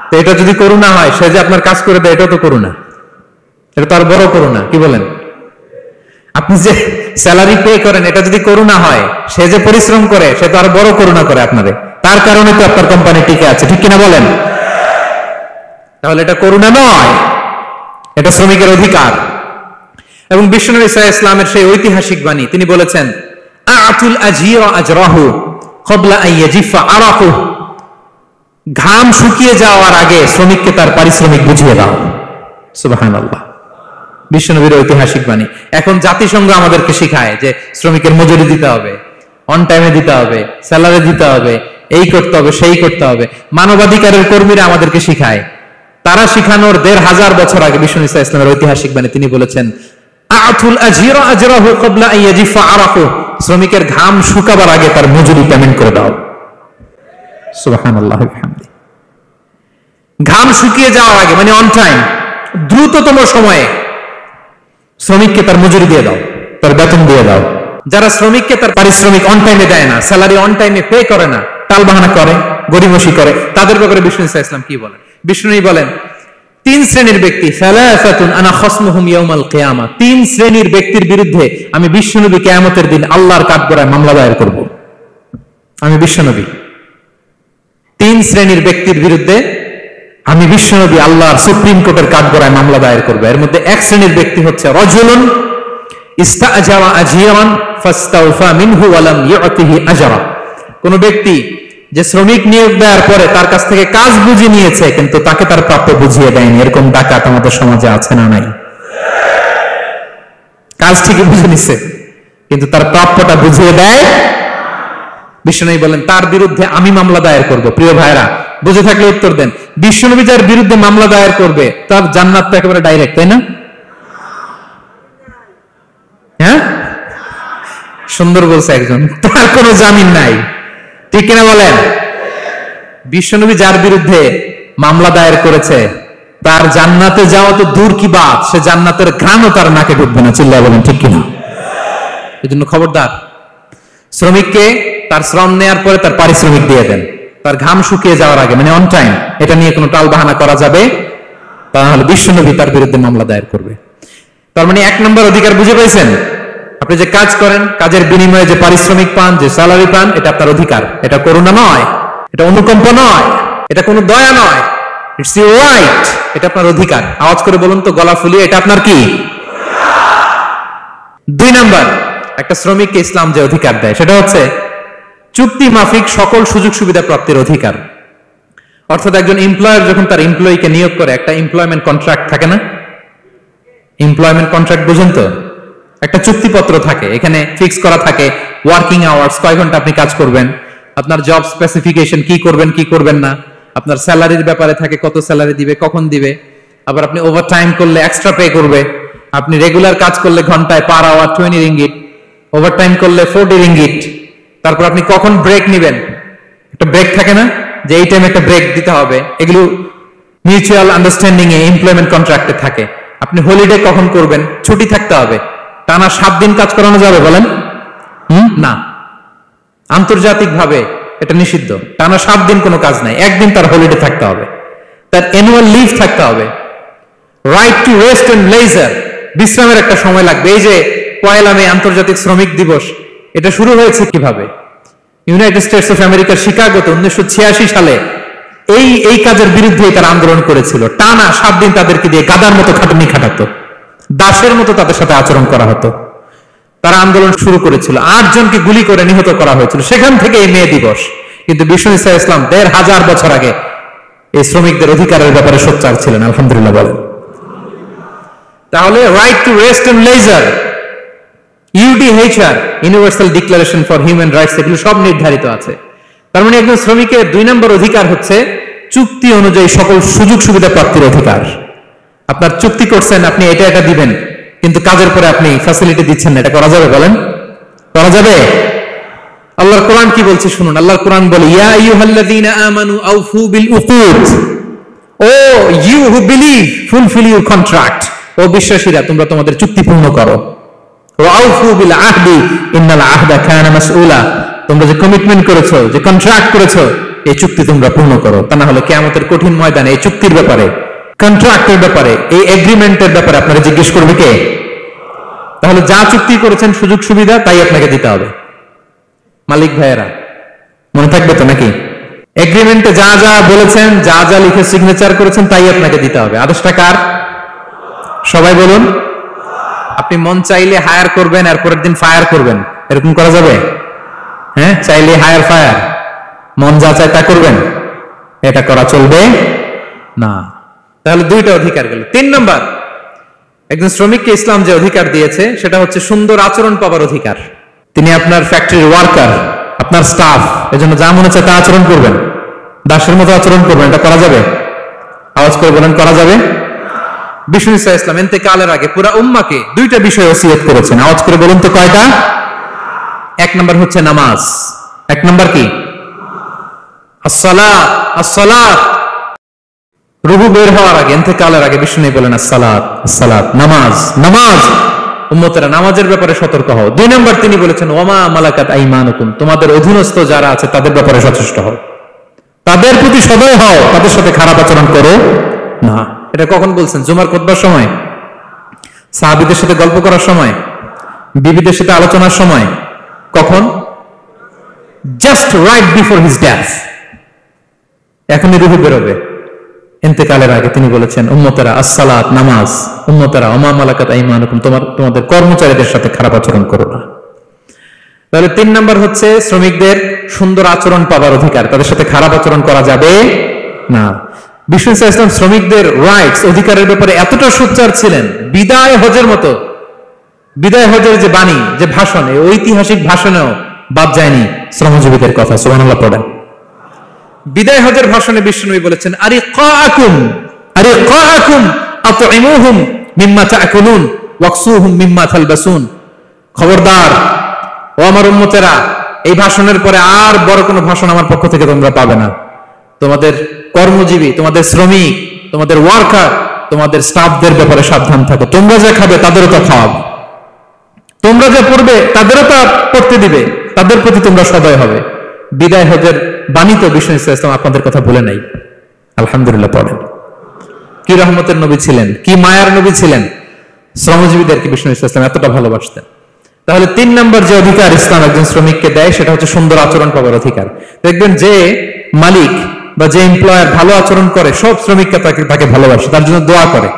তো এটা যদি করুণা হয়, সে যে আপনার কাজ করে দেয়, এটা তো করুণা, এটা তো আর বড় করুণা। কি বলেন? আপনি যে স্যালারি পে করেন, এটা যদি করুণা হয়, সে যে পরিশ্রম করে, সে তো আর বড় করুণা করে আপনাদের, তার কারণে তো আপনার কোম্পানি টিকে আছে। ঠিক কিনা বলেন? তাহলে এটা করুণা নয়, এটা শ্রমিকের অধিকার। এবং বিশ্বনবী সাল্লাল্লাহু আলাইহি ওয়াসাল্লামের সেই ঐতিহাসিক বাণী, তিনি বলেছেন, আতুল আজিরা আজরাহু ক্বাবলা আন ইয়াজিফা আরাকু, ঘাম শুকিয়ে যাওয়ার আগে শ্রমিককে তার পারিশ্রমিক বুঝিয়ে দাও। সুবহানাল্লাহ, বিশ্বনবীর ঐতিহাসিক বাণী। এখন জাতিসংঘ আমাদেরকে শেখায় যে শ্রমিকের মজুরি দিতে হবে, অন টাইমে দিতে হবে, স্যালারি দিতে হবে, এই করতে হবে, সেই করতে হবে। মানবাধিকারের কর্মীরা আমাদেরকে শিখায়, তারা শিখানোর 1500 বছর আগে বিশ্বনবী সাল্লাল্লাহু আলাইহি ওয়াসাল্লামের ঐতিহাসিক বাণী, তিনি বলেছেন, আতুল আজিরা আজরাহু ক্বাবলা আন ইয়াজিফা আরাকু, শ্রমিকের ঘাম শুকাবার আগে তার মজুরি পেমেন্ট করে দাও। সুবহানাল্লাহ ওয়া বিহামদিহি। ঘাম শুকিয়ে যাওয়ার আগে, মানে অন টাইম, দ্রুততম সময়ে শ্রমিককে তার মজুরি দিয়ে দাও, তার বেতন দিয়ে দাও। যারা শ্রমিককে তার পারিশ্রমিক অন টাইমে দেয় না, স্যালারি অন টাইমে পে করে না, টালবাহানা করে, গরিমসি করে, তাদের ব্যাপারে বিষ্ণু সাল্লাল্লাহু আলাইহি ওয়াসাল্লাম কি বলেন? বিষ্ণু বলেন, 3 শ্রেণীর ব্যক্তি, সালাসাতুন আনা খাসমুহুম ইয়াউমাল কিয়ামা, 3 শ্রেণীর ব্যক্তির বিরুদ্ধে আমি বিশ্বনবী কিয়ামতের দিন আল্লাহর কাঠগড়ায় মামলা দায়ের করব। আমি বিশ্বনবী 3 শ্রেণীর ব্যক্তির বিরুদ্ধে আমি বিশ্বনবী আল্লাহর সুপ্রিম কোর্টের কাঠগড়ায় মামলা দায়ের করব। এর মধ্যে 1 শ্রেণীর ব্যক্তি হচ্ছে রাজুলুন ইস্তাআজারা আজীরান ফাস্তাওফা মিনহু ওয়া লাম ইউতিহি আজরা, কোন ব্যক্তি যে শ্রমিক নিয়োগ দেওয়ার পরে তার কাছ থেকে কাজ বুঝে নিয়েছে কিন্তু তাকে তার প্রাপ্য বুঝিয়ে দেয়নি। এরকম ডাকাত আমাদের সমাজে আছে না নাই? কাজ ঠিকই বুঝে নিছে কিন্তু তার প্রাপ্যটা বুঝিয়ে দেয়। বিশ্বনবী বলেন, তার বিরুদ্ধে আমি মামলা দায়ের করব। প্রিয় ভাইরা, বুঝে থাকলে উত্তর দেন। বিশ্বনবী যার বিরুদ্ধে মামলা দায়ের করবে তার জান্নাত তো একেবারে ডাইরেক্ট, তাই না? হ্যাঁ, সুন্দর বলছে একজন, তার কোনো জামিন নাই। ঠিক কিনা বলেন? বিশ্বনবী যার বিরুদ্ধে মামলা দায়ের করেছে তার জান্নাতে যাওয়া তো দূর কি বাত, সে জান্নাতের ঘ্রাণও তার নাকে ঢুকবে না। চিল্লায় বলেন ঠিক কিনা? এই জন্য খবরদার, শ্রমিককে তার শ্রম নেয়ার পরে তার পারিশ্রমিক দিয়ে দেন, তার ঘাম শুকিয়ে যাওয়ার আগে, মানে অন টাইম। এটা নিয়ে কোনো টাল বাহানা করা যাবে, তাহলে বিশ্বনবী তার বিরুদ্ধে মামলা দায়ের করবে। তার মানে 1 নম্বর অধিকার বুঝে পেয়েছেন? আপনি যে কাজ করেন, কাজের বিনিময়ে যে পারিশ্রমিক পান, যে স্যালারি পান, এটা আপনার অধিকার। এটা করুণা নয়, এটা অনুকম্প নয়, এটা কোনো দয়া নয়, ইটস ইউর রাইট। এটা আপনার অধিকার। আওয়াজ করে বলুন তো, গলা ফুলিয়ে, এটা আপনার কি? 2 নাম্বার, একটা শ্রমিককে ইসলাম যে অধিকার দেয় সেটা হচ্ছে চুক্তি মাফিক সকল সুযোগ সুবিধা প্রাপ্তির অধিকার। অর্থাৎ একজন এমপ্লয়ার যখন তার এমপ্লয়িকে নিয়োগ করে, একটা এমপ্লয়মেন্ট কন্ট্রাক্ট থাকে না? এমপ্লয়মেন্ট কন্ট্রাক্ট বুঝেন তো? একটা চুক্তিপত্র থাকে, এখানে ফিক্স করা থাকে ওয়ার্কিং আওয়ার্স, কয় ঘন্টা আপনি কাজ করবেন, আপনার জব স্পেসিফিকেশন, কি করবেন কি করবেন না, আপনার স্যালারির ব্যাপারে থাকে, কত স্যালারি দিবে, কখন দিবে, আবার আপনি ওভার টাইম করলে এক্সট্রা পে করবে, আপনি রেগুলার কাজ করলে ঘন্টায় পার আওয়ার 20 রিঙ্গিট, ওভারটাইম করলে 40 রিঙ্গিট। তারপর আপনি কখন ব্রেক নেবেন, একটা ব্রেক থাকে না যে এই টাইমে একটা ব্রেক দিতে হবে, এগুলো মিউচুয়াল আন্ডারস্ট্যান্ডিং এ এমপ্লয়মেন্ট কন্ট্রাক্টে থাকে। আপনি হলিডে কখন করবেন, ছুটি থাকতে হবে। টানা 7 দিন কাজ করানো যাবে বলেন? না, আন্তর্জাতিক ভাবে এটা নিষিদ্ধ। টানা 7 দিন কোনো কাজ নাই, একদিন তার হলিডে থাকতে হবে, তার অ্যানুয়াল লিভ থাকতে হবে। Right to rest and leisure, বিশ্রামের একটা সময় লাগবে। এই যে 1 মে আন্তর্জাতিক শ্রমিক দিবস, এটা শুরু হয়েছে কিভাবে? ইউনাইটেড স্টেটস অফ আমেরিকার শিকাগোতে 1986 সালে এই কাজের বিরুদ্ধে তারা আন্দোলন করেছিল। টানা 7 দিন তাদেরকে দিয়ে গাদার মতো খাটুনি খাটাতো, দাসের মতো তাদের সাথে আচরণ করা হতো। তারা আন্দোলন শুরু করেছিল, 8 জনকে গুলি করে নিহত করা হয়েছিল। সেখান থেকে এই মে দিবস। কিন্তু বিষ্ণু ঈসা ইসলাম 1500 বছর আগে এই শ্রমিকদের অধিকারের ব্যাপারে সোচ্চার ছিলেন। আলহামদুলিল্লাহ বলেন। তাহলে right to rest and leisure, UDHR, universal declaration for human rights, এগুলো সব নির্ধারিত আছে। তার মানে একজন শ্রমিকের 2 নম্বর অধিকার হচ্ছে চুক্তি অনুযায়ী সকল সুযোগ সুবিধা প্রাপ্তির অধিকার। আপনার চুক্তি করছেন, আপনি এটা এটা দিবেন, কিন্তু কাজের পরে আপনি ফ্যাসিলিটি দিচ্ছেন না, এটা করা যাবে বলেন? করা যাবে? আল্লাহর কোরআন কি বলছে শুনুন। আল্লাহর কোরআন বলে, ইয়া আইয়ুহাল্লাযীনা আমানু আউফু বিল উকুদ, O you who believe fulfil your contract, ও বিশ্বাসীরা তোমরা তোমাদের চুক্তি পূর্ণ করো। ওয়া আউফু বিল আহদি ইন্নাল আহদা কানা মাসউলা, তোমরা যে কমিটমেন্ট করেছো, যে কন্ট্রাক্ট করেছো, এই চুক্তি তোমরা পূর্ণ করো। তা না হলে কিয়ামতের কঠিন ময়দানে এই চুক্তির ব্যাপারে, কন্ট্রাক্টের ব্যাপারে, এই এগ্রিমেন্টের ব্যাপারে আপনারা জিজ্ঞেস করবে কে? তাহলে যা চুক্তি করেছেন সুযোগ সুবিধা তাই আপনাকে দিতে হবে। মালিক ভাইয়েরা মনে থাকবে তো নাকি? এগ্রিমেন্টে যা যা বলেছেন, যা যা লিখে সিগনেচার করেছেন তাই আপনাকে দিতে হবে। আদেশটা কার? সবাই বলুন। আপনি মন চাইলে হায়ার করবেন আর পরের দিন ফায়ার করবেন, এরকম করা যাবে? হ্যাঁ, চাইলে হায়ার ফায়ার, মন যা চায় তা করবেন, এটা করা চলবে না। তাহলে 2টা অধিকার গেল। 3 নম্বর, একজন শ্রমিককে ইসলাম যে অধিকার দিয়েছে সেটা হচ্ছে সুন্দর আচরণ পাবার অধিকার। তিনি আপনার ফ্যাক্টরির ওয়ার্কার, আপনার স্টাফ, এজন্য যা মনে চায় তা আচরণ করবেন, দাসের মতো আচরণ করবেন। এটা করা যাবে? আওয়াজ করে বলেন, করা যাবে? বিষ্ণু ঈসা ইসলাম ইন্তেকালের আগে পুরা উম্মাহকে 2টা বিষয় ওসিয়ত করেছেন। আওয়াজ করে বলুন তো কয়টা? 1 নম্বর হচ্ছে নামাজ। 1 নম্বর কি? আসসালাত। আসসালাত, রূহ বের হওয়ার আগে, ইন্তেকালের আগে বিষ্ণু বলেন আসসালাত, আসসালাত, নামাজ, নামাজ। উম্মতেরা নামাজের ব্যাপারে সতর্ক হও। 2 নম্বর তিনি বলেছেন ওয়ামা মালাকাত আইমানুকুম, তোমাদের অধীনস্থ যারা আছে তাদের ব্যাপারে সচেষ্ট হও, তাদের প্রতি সদয় হও, তাদের সাথে খারাপ আচরণ করো না। এটা কখন বলছেন? জুমার খুতবার সময়, সাহাবীদের সাথে গল্প করার সময়, বিবিদের সাথে আলোচনার সময়। কখন? Just right before his death, এখনই রূহ বেরোবে, ইন্তেকালের আগে তিনি বলেছেন উম্মতেরা আসসালাত, নামাজ, উম্মতেরা ওমা মালাকাত আইমানুকুম, তোমাদের কর্মচারীদের সাথে খারাপ আচরণ করো না। তাহলে 3 নম্বর হচ্ছে শ্রমিকদের সুন্দর আচরণ পাবার অধিকার, তাদের সাথে খারাপ আচরণ করা যাবে না। বিষ্ণু ঈসা ইসলাম শ্রমিকদের রাইটস, অধিকারের ব্যাপারে এতটা সোচ্চার ছিলেন, বিদায় হজের মতো, বিদায় হজের যে বাণী, যে ভাষণ, এই ঐতিহাসিক ভাষণেও বাদ যায়নি শ্রমজীবীদের কথা। সুবহানাল্লাহ পড়েন। বিদায় হজের ভাষণে বিষ্ণু বলেছেন আরিকাকুম, আরিকাকুম আতইমুহুম মিম্মা তাকুলুন ওয়াকসুহুম মিম্মা তালবাসুন। খবরদার ও আমার উম্মতেরা, এই ভাষণের পরে আর বড় কোনো ভাষণ আমার পক্ষ থেকে তোমরা পাবে না। তোমাদের কর্মজীবী, তোমাদের শ্রমিক, তোমাদের ওয়ার্কার, তোমাদের স্টাফদের ব্যাপারে সাবধান থাকো। তোমরা যা খাবে তাদেরও তা খাওয়াবে, তোমরা যা পড়বে তাদেরও তা পড়তে দিবে, তাদের প্রতি তোমরা সদয় হবে। বিদায় হজের বাণী তো বিষ্ণু ঈসা ইসলাম আপনাদের কথা ভুলে নাই। আলহামদুলিল্লাহ পড়েন। কি রহমতের নবী ছিলেন, কি মায়ার নবী ছিলেন, শ্রমজীবীদেরকে বিষ্ণু ঈসা ইসলাম এতটা ভালোবাসতেন। তাহলে 3 নম্বর যে অধিকার ইসলাম একজন শ্রমিককে দেয় সেটা হচ্ছে সুন্দর আচরণ পাবার অধিকার। দেখবেন যে মালিক বা যে এমপ্লয়ার ভালো আচরণ করে, সব শ্রমিককে তাকে ভালোবাসে, তার জন্য দোয়া করে।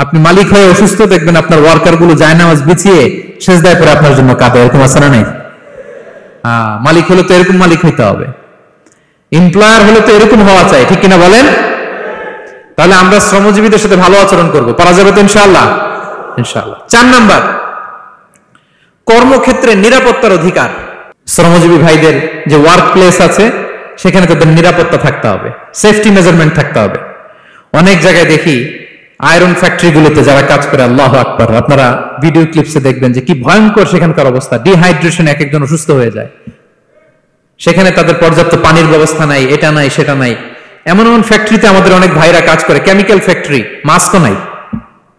আপনি মালিক হয়ে অসুস্থ, দেখবেন আপনার ওয়ার্কার গুলো জায়নামাজ বিছিয়ে সেজদায় পড়ে আপনার জন্য কাঁদে। এরকম আছে না নাই? মালিক হলে তো এরকম মালিক হইতে হবে, এমপ্লয়ার হলে তো এরকম হওয়া চাই, ঠিক কিনা বলেন? তাহলে আমরা শ্রমজীবীদের সাথে ভালো আচরণ করবো, পারা যাবে তো ইনশাআল্লাহ? ইনশাআল্লাহ। 4 নাম্বার, কর্মক্ষেত্রে নিরাপত্তার অধিকার। শ্রমজীবী ভাইদের যে ওয়ার্ক প্লেস আছে সেখানে তাদের নিরাপত্তা থাকতে হবে, সেফটি মেজারমেন্ট থাকতে হবে। অনেক জায়গায় দেখি আয়রন ফ্যাক্টরিগুলোতে যারা কাজ করে, আল্লাহু আকবার, আপনারা ভিডিও ক্লিপসে দেখবেন যে কি ভয়ঙ্কর সেখানকার অবস্থা। ডিহাইড্রেশন, এক একজন অসুস্থ হয়ে যায়। সেখানে তাদের পর্যাপ্ত পানির ব্যবস্থা নাই, এটা নাই সেটা নাই। এমন এমন ফ্যাক্টরিতে আমাদের অনেক ভাইরা কাজ করে, কেমিক্যাল ফ্যাক্টরি, মাস্কও নাই।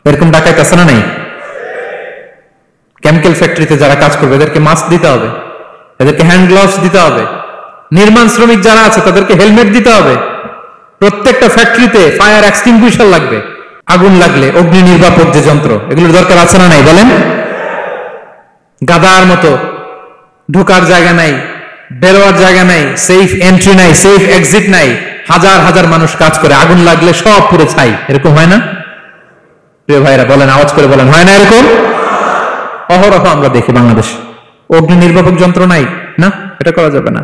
এরকম ডাকাইতে আছে না নাই? কেমিক্যাল ফ্যাক্টরিতে যারা কাজ করবে এদেরকে মাস্ক দিতে হবে, এদেরকে হ্যান্ড গ্লাভস দিতে হবে। নির্মাণ শ্রমিক যারা আছে তাদেরকে হেলমেট দিতে হবে। প্রত্যেকটা ফ্যাক্টরিতে ফায়ার এক্সটিংগুইশার লাগবে, আগুন লাগলে অগ্নি নির্বাপক যে যন্ত্র, এগুলোর দরকার আছে না নাই বলেন? গাদার মতো ঢোকার জায়গা নাই, বেরোয়ার জায়গা নাই, সেফ এন্ট্রি নাই, সেফ এক্সিট নাই। হাজার হাজার মানুষ কাজ করে, আগুন লাগলে সব পুরো ছাই। এরকম হয় না প্রিয় ভাইরা? বলেন, আওয়াজ করে বলেন, হয় না এরকম? অহরহ আমরা দেখি বাংলাদেশ। অগ্নি নির্বাপক যন্ত্র নাই, না, এটা করা যাবে না।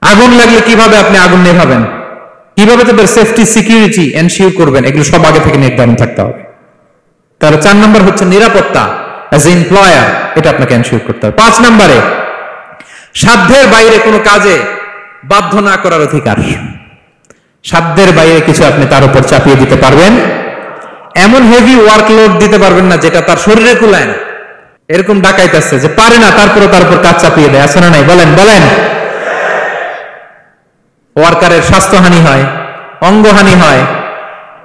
আগুন লাগলে কিভাবে আপনি আগুন নেভাবেন, কিভাবে তাদের সেফটি সিকিউরিটি এনশিওর করবেন, এগুলো সব আগে থেকে নির্ধারণ থাকতে হবে। তাহলে 4 নম্বর হচ্ছে নিরাপত্তা অ্যাজ এ এমপ্লয়ার, এটা আপনাকে এনশিওর করতে হবে। 5 নম্বরে সাধ্যের বাইরে কোনো কাজে বাধ্য না করার অধিকার। সাধ্যের বাইরে কিছু আপনি তার উপর চাপিয়ে দিতে পারবেন, এমন হেভি ওয়ার্কলোড দিতে পারবেন না যেটা তার শরীরে কুলায় না। এরকম ডাকাইতেছে যে পারে না, তারপরে তার উপর কাজ চাপিয়ে দেয়, আছে না নাই বলেন? বলেন, ওয়ার্কারের স্বাস্থ্যহানি হয়, অঙ্গহানি হয়,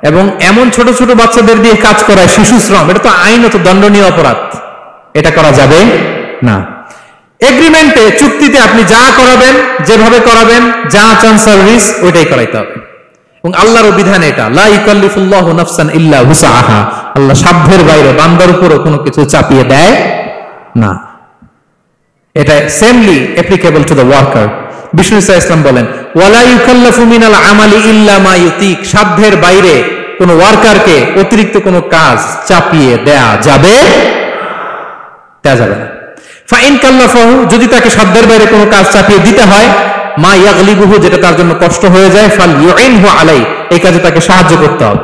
এবং এমন ছোট ছোট বাচ্চাদের দিয়ে কাজ করায়, শিশু শ্রম, এটা তো আইনত দণ্ডনীয় অপরাধ। এটা করা যাবে না। এগ্রিমেন্টে, চুক্তিতে আপনি যা করাবেন, যেভাবে করাবেন, যা চান সার্ভিস, ওইটাই করাইতে হবে। এবং আল্লাহর বিধান এটা, লা ইউকাল্লিফুল্লাহু নাফসান ইল্লা উসআহা। আল্লাহ সাধ্যের বাইরে বান্দার উপরও কোনো কিছু চাপিয়ে দেয় না। এটা samely applicable to the worker. বিষ্ণু ইসলাম বলেন, ওয়ালা ইউকাল্লাফু মিনাল আমালি ইল্লা মা ইউতিক। সাধ্যের বাইরে কোন ওয়ার্কারকে অতিরিক্ত কোনো কাজ চাপিয়ে দেয়া যাবে না। ফাইন কাল্লাফাহু, যদি তাকে সাধ্যের বাইরে কোনো কাজ চাপিয়ে দিতে হয়, মা ইয়াগলিবুহু, যেটা তার জন্য কষ্ট হয়ে যায়, ফাল ইউইনহু আলাই, এই কাজে তাকে সাহায্য করতে হবে।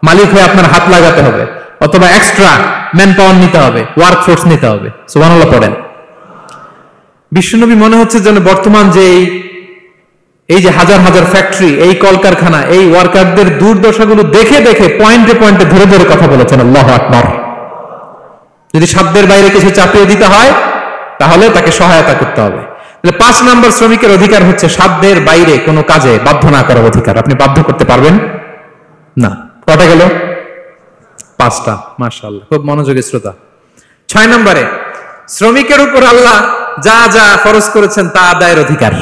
মালিক হয়ে আপনার হাত লাগাতে হবে, অথবা এক্সট্রা ম্যান পাওয়ার নিতে হবে, ওয়ার্ক ফোর্স নিতে হবে। সুবহানাল্লাহ পড়েন। বিশ্বনবী মনে হচ্ছে যেন বর্তমান যে এই যে হাজার হাজার ফ্যাক্টরি, এই কলকারখানা, এই ওয়ার্কারদের দুর্দশাগুলো দেখে দেখে পয়েন্টে পয়েন্টে ধরে ধরে কথা বলেছেন। আল্লাহু আকবার। যদি সাধ্যের বাইরে কিছু চাপিয়ে দিতে হয় তাহলে তাকে সহায়তা করতে হবে। 5 নম্বর শ্রমিকের অধিকার হচ্ছে সাধ্যের বাইরে কোনো কাজে বাধ্য না করার অধিকার। আপনি বাধ্য করতে পারবেন না। কটা গেল? 5টা। মাশাআল্লাহ, খুব মনোযোগী শ্রোতা। 6 নম্বরে শ্রমিকের উপর আল্লাহ যা যা ফরজ করেছেন তা আদায়ের অধিকার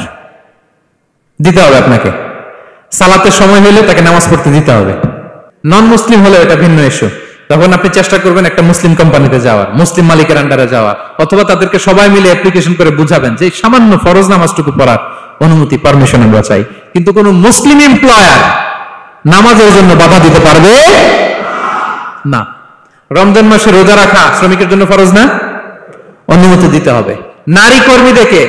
দিতে হবে আপনাকে। সালাতের সময় হলে তাকে নামাজ পড়তে দিতে হবে। নন মুসলিম হলে এটা ভিন্ন ইস্যু। তখন আপনি চেষ্টা করবেন একটা মুসলিম কোম্পানিতে যাওয়ার, মুসলিম মালিকের আন্ডারে যাওয়ার, অথবা তাদেরকে সবাই মিলে অ্যাপ্লিকেশন করে বুঝাবেন যে সামান্য ফরজ নামাজটুকু পড়ার অনুমতি, পারমিশন আমরা চাই। কিন্তু কোন মুসলিম এমপ্লয়ার নামাজের জন্য বাধা দিতে পারবে না। রমজান মাসে রোজা রাখা শ্রমিকের জন্য ফরজ না, অনুমতি দিতে হবে। নারী কর্মীদেরকে,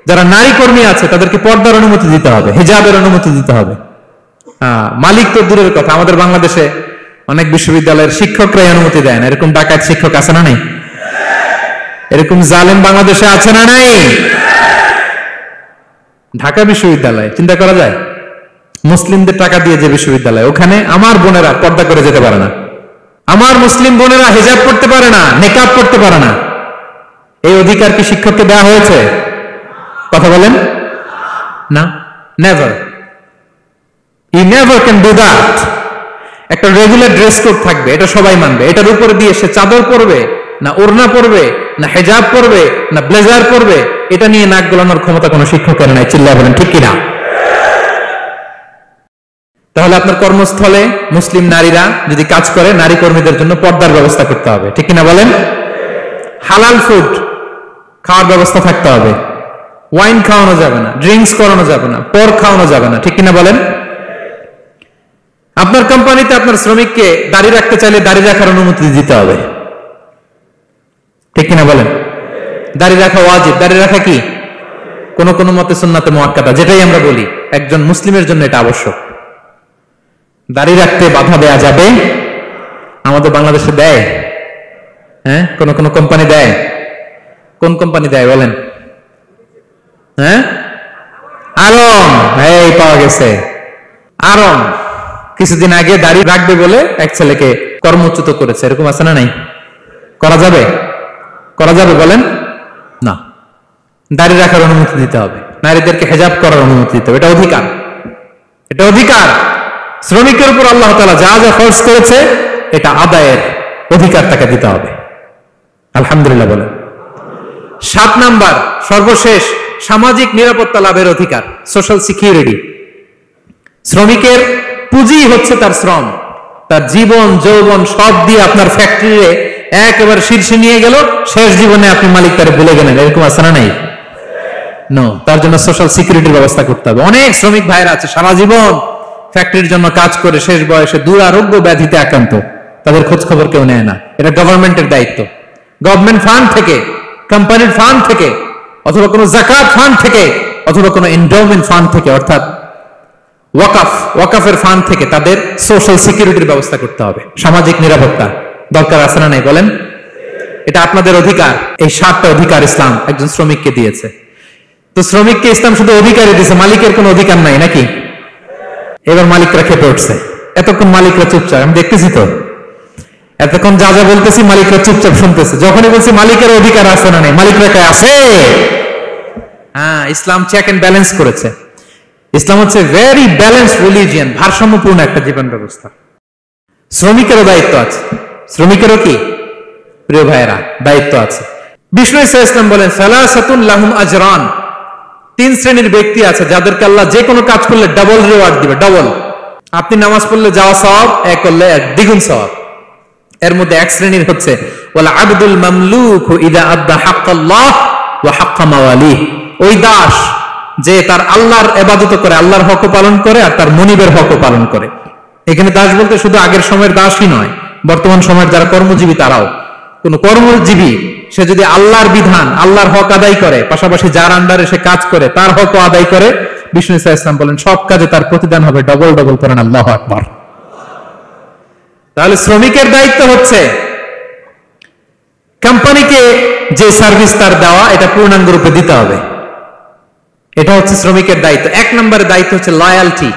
যারা নারী কর্মী আছে তাদেরকে পর্দার অনুমতি দিতে হবে, হিজাবের অনুমতি দিতে হবে। মালিক তো দূরের কথা, আমাদের বাংলাদেশে অনেক বিশ্ববিদ্যালয়ের শিক্ষকরাই অনুমতি দেয় না। এরকম ডাকাত শিক্ষক আছে না নাই? এরকম জালেম বাংলাদেশে আছে না নাই? ঢাকা বিশ্ববিদ্যালয় চিন্তা করা যায়, মুসলিমদের টাকা দিয়ে যে বিশ্ববিদ্যালয়, ওখানে আমার বোনেরা পর্দা করে যেতে পারে না, আমার মুসলিম বোনেরা হিজাব পড়তে পারে না, নেকাব পড়তে পারে না। এই অধিকার কি শিক্ষককে দেওয়া হয়েছে? কথা বলেন না, never. He never can do that. একটা রেগুলার ড্রেস কোড থাকবে, এটা সবাই মানবে। এটার উপর দিয়ে সে চাদর পরবে না ওড়না পরবে না হেজাব পরবে না ব্লেজার পরবে, এটা নিয়ে নাক গলানোর ক্ষমতা কোনো শিক্ষকের নাই। চিল্লায় বলেন ঠিক কিনা? তাহলে আপনার কর্মস্থলে মুসলিম নারীরা যদি কাজ করে, নারী কর্মীদের জন্য পর্দার ব্যবস্থা করতে হবে, ঠিক কিনা বলেন? হালাল ফুড খাওয়ার ব্যবস্থা থাকতে হবে। ওয়াইন খাওয়ানো যাবে না, ড্রিঙ্কস করানো যাবে না, পর্ক খাওয়ানো যাবে না, ঠিক কিনা বলেন? আপনার কোম্পানিতে আপনার শ্রমিককে দাড়ি রাখতে চাইলে দাড়ি রাখার অনুমতি দিতে হবে, ঠিক কিনা বলেন? দাড়ি রাখা ওয়াজিব। দাড়ি রাখা কি? কোন কোন মতে সুন্নাতে মুআক্কাদা, যেটাই আমরা বলি, একজন মুসলিমের জন্য এটা আবশ্যক। দাড়ি রাখতে বাধা দেয়া যাবে? আমাদের বাংলাদেশে দেয়? হ্যাঁ, কোন কোন কোম্পানি দেয়। কোন কোম্পানি দেয় বলেন? হ্যাঁ, আরম। এই পাওয়া গেছে, আরম। কিছুদিন আগে দাড়ি রাখবে বলে এক ছেলেকে কর্মচ্যুত করেছে, এরকম আছে না নাই? করা যাবে? করা যাবে বলেন? না, দাড়ি রাখার অনুমতি দিতে হবে, নারীদেরকে হেজাব করার অনুমতি দিতে হবে, এটা অধিকার। এটা অধিকার। শ্রমিকের উপর আল্লাহ তাআলা যা যা ফরজ করেছে এটা আদায়ের অধিকার তাকে দিতে হবে। আলহামদুলিল্লাহ বলেন। 7 নাম্বার, সর্বশেষ, সামাজিক নিরাপত্তা লাভের অধিকার, সোশ্যাল সিকিউরিটি। শ্রমিকের পুঁজি হচ্ছে তার শ্রম, তার জীবন যৌবন সব দিয়ে আপনার ফ্যাক্টরিতে একেবারে শীর্ষে নিয়ে গেল, শেষ জীবনে আপনি মালিক তারে ভুলে গেলেন, এরকম আছে না নাই? নো, তার জন্য সোশ্যাল সিকিউরিটির ব্যবস্থা করতে হবে। অনেক শ্রমিক ভাইরা আছে সারা জীবন ফ্যাক্টরির জন্য কাজ করে শেষ বয়সে দুরারোগ্য ব্যাধিতে আক্রান্ত, তাদের খোঁজ খবর কেউ নেয় না। এটা গভর্নমেন্টের দায়িত্ব। গভর্নমেন্ট ফান্ড থেকে, কোম্পানির ফান্ড থেকে, অথবা কোনো যাকাত ফান্ড থেকে, অথবা কোনো এন্ডাওমেন্ট ফান্ড থেকে, অর্থাৎ ওয়াকাফের ফান্ড থেকে তাদের সোশ্যাল সিকিউরিটির ব্যবস্থা করতে হবে। সামাজিক নিরাপত্তা দরকার আছে না নাই বলেন? এটা আপনাদের অধিকার। এই 7টা অধিকার ইসলাম একজন শ্রমিককে দিয়েছে। তো শ্রমিককে ইসলাম শুধু অধিকারই দিয়েছে, মালিকের কোনো অধিকার নাই নাকি? এবার মালিকরা খেপে উঠছে। এতক্ষণ মালিকরা চুপচাপ, আমি দেখতেছি তো, এতক্ষণ যা যা বলতেছি মালিকরা চুপচাপ শুনতেছে। যখনই বলছি মালিকের অধিকার আছে না নেই, মালিকরা কে আছে? হ্যাঁ, ইসলাম চেক এন্ড ব্যালেন্স করেছে। ইসলাম হচ্ছে ভেরি ব্যালেন্সড রিলিজিয়ন, ভারসাম্যপূর্ণ একটা জীবন ব্যবস্থা। শ্রমিকেরও দায়িত্ব আছে। শ্রমিকেরও কি প্রিয় ভাইয়েরা দায়িত্ব আছে। বিষ্ণু ইসলাম বলেন, সালাসাতুন লাহুম আজরান, 3 শ্রেণীর ব্যক্তি আছে যাদেরকে আল্লাহ যে কোনো কাজ করলে ডাবল রিওয়ার্ড দিবে, ডাবল। আপনি নামাজ পড়লে যাওয়া সওয়াব, এক করলে দ্বিগুণ সওয়াব। এর মধ্যে এক শ্রেণীর হচ্ছে ওয়াল আবদুল মামলুক ইযা আদ্দা হাক্কাল্লাহ ওয়া হাক্কা মাওয়ালিহ, ওই দাস যে তার আল্লাহর ইবাদত করে, আল্লাহর হক পালন করে আর তার মনিবের হক পালন করে। এখানে দাস বলতে শুধু আগের সময়ের দাসই নয়, বর্তমান সময়ের যারা কর্মজীবী তারাও। কোন কর্মজীবী সে যদি আল্লাহর বিধান, আল্লাহর হক আদায় করে, পাশাপাশি যার আন্ডারে সে কাজ করে তার হক আদায় করে, বিষ্ণু ইসলাম বলেন সব কাজে তার প্রতিদান হবে ডবল ডবল। করেন আল্লাহু আকবার। তাহলে শ্রমিকের দায়িত্ব হচ্ছে কোম্পানিকে যে সার্ভিস তার দেওয়া এটা পূর্ণাঙ্গ রূপে দিতে হবে। এটা হচ্ছে শ্রমিকের দায়িত্ব। 1 নম্বরের দায়িত্ব হচ্ছে লয়ালটি,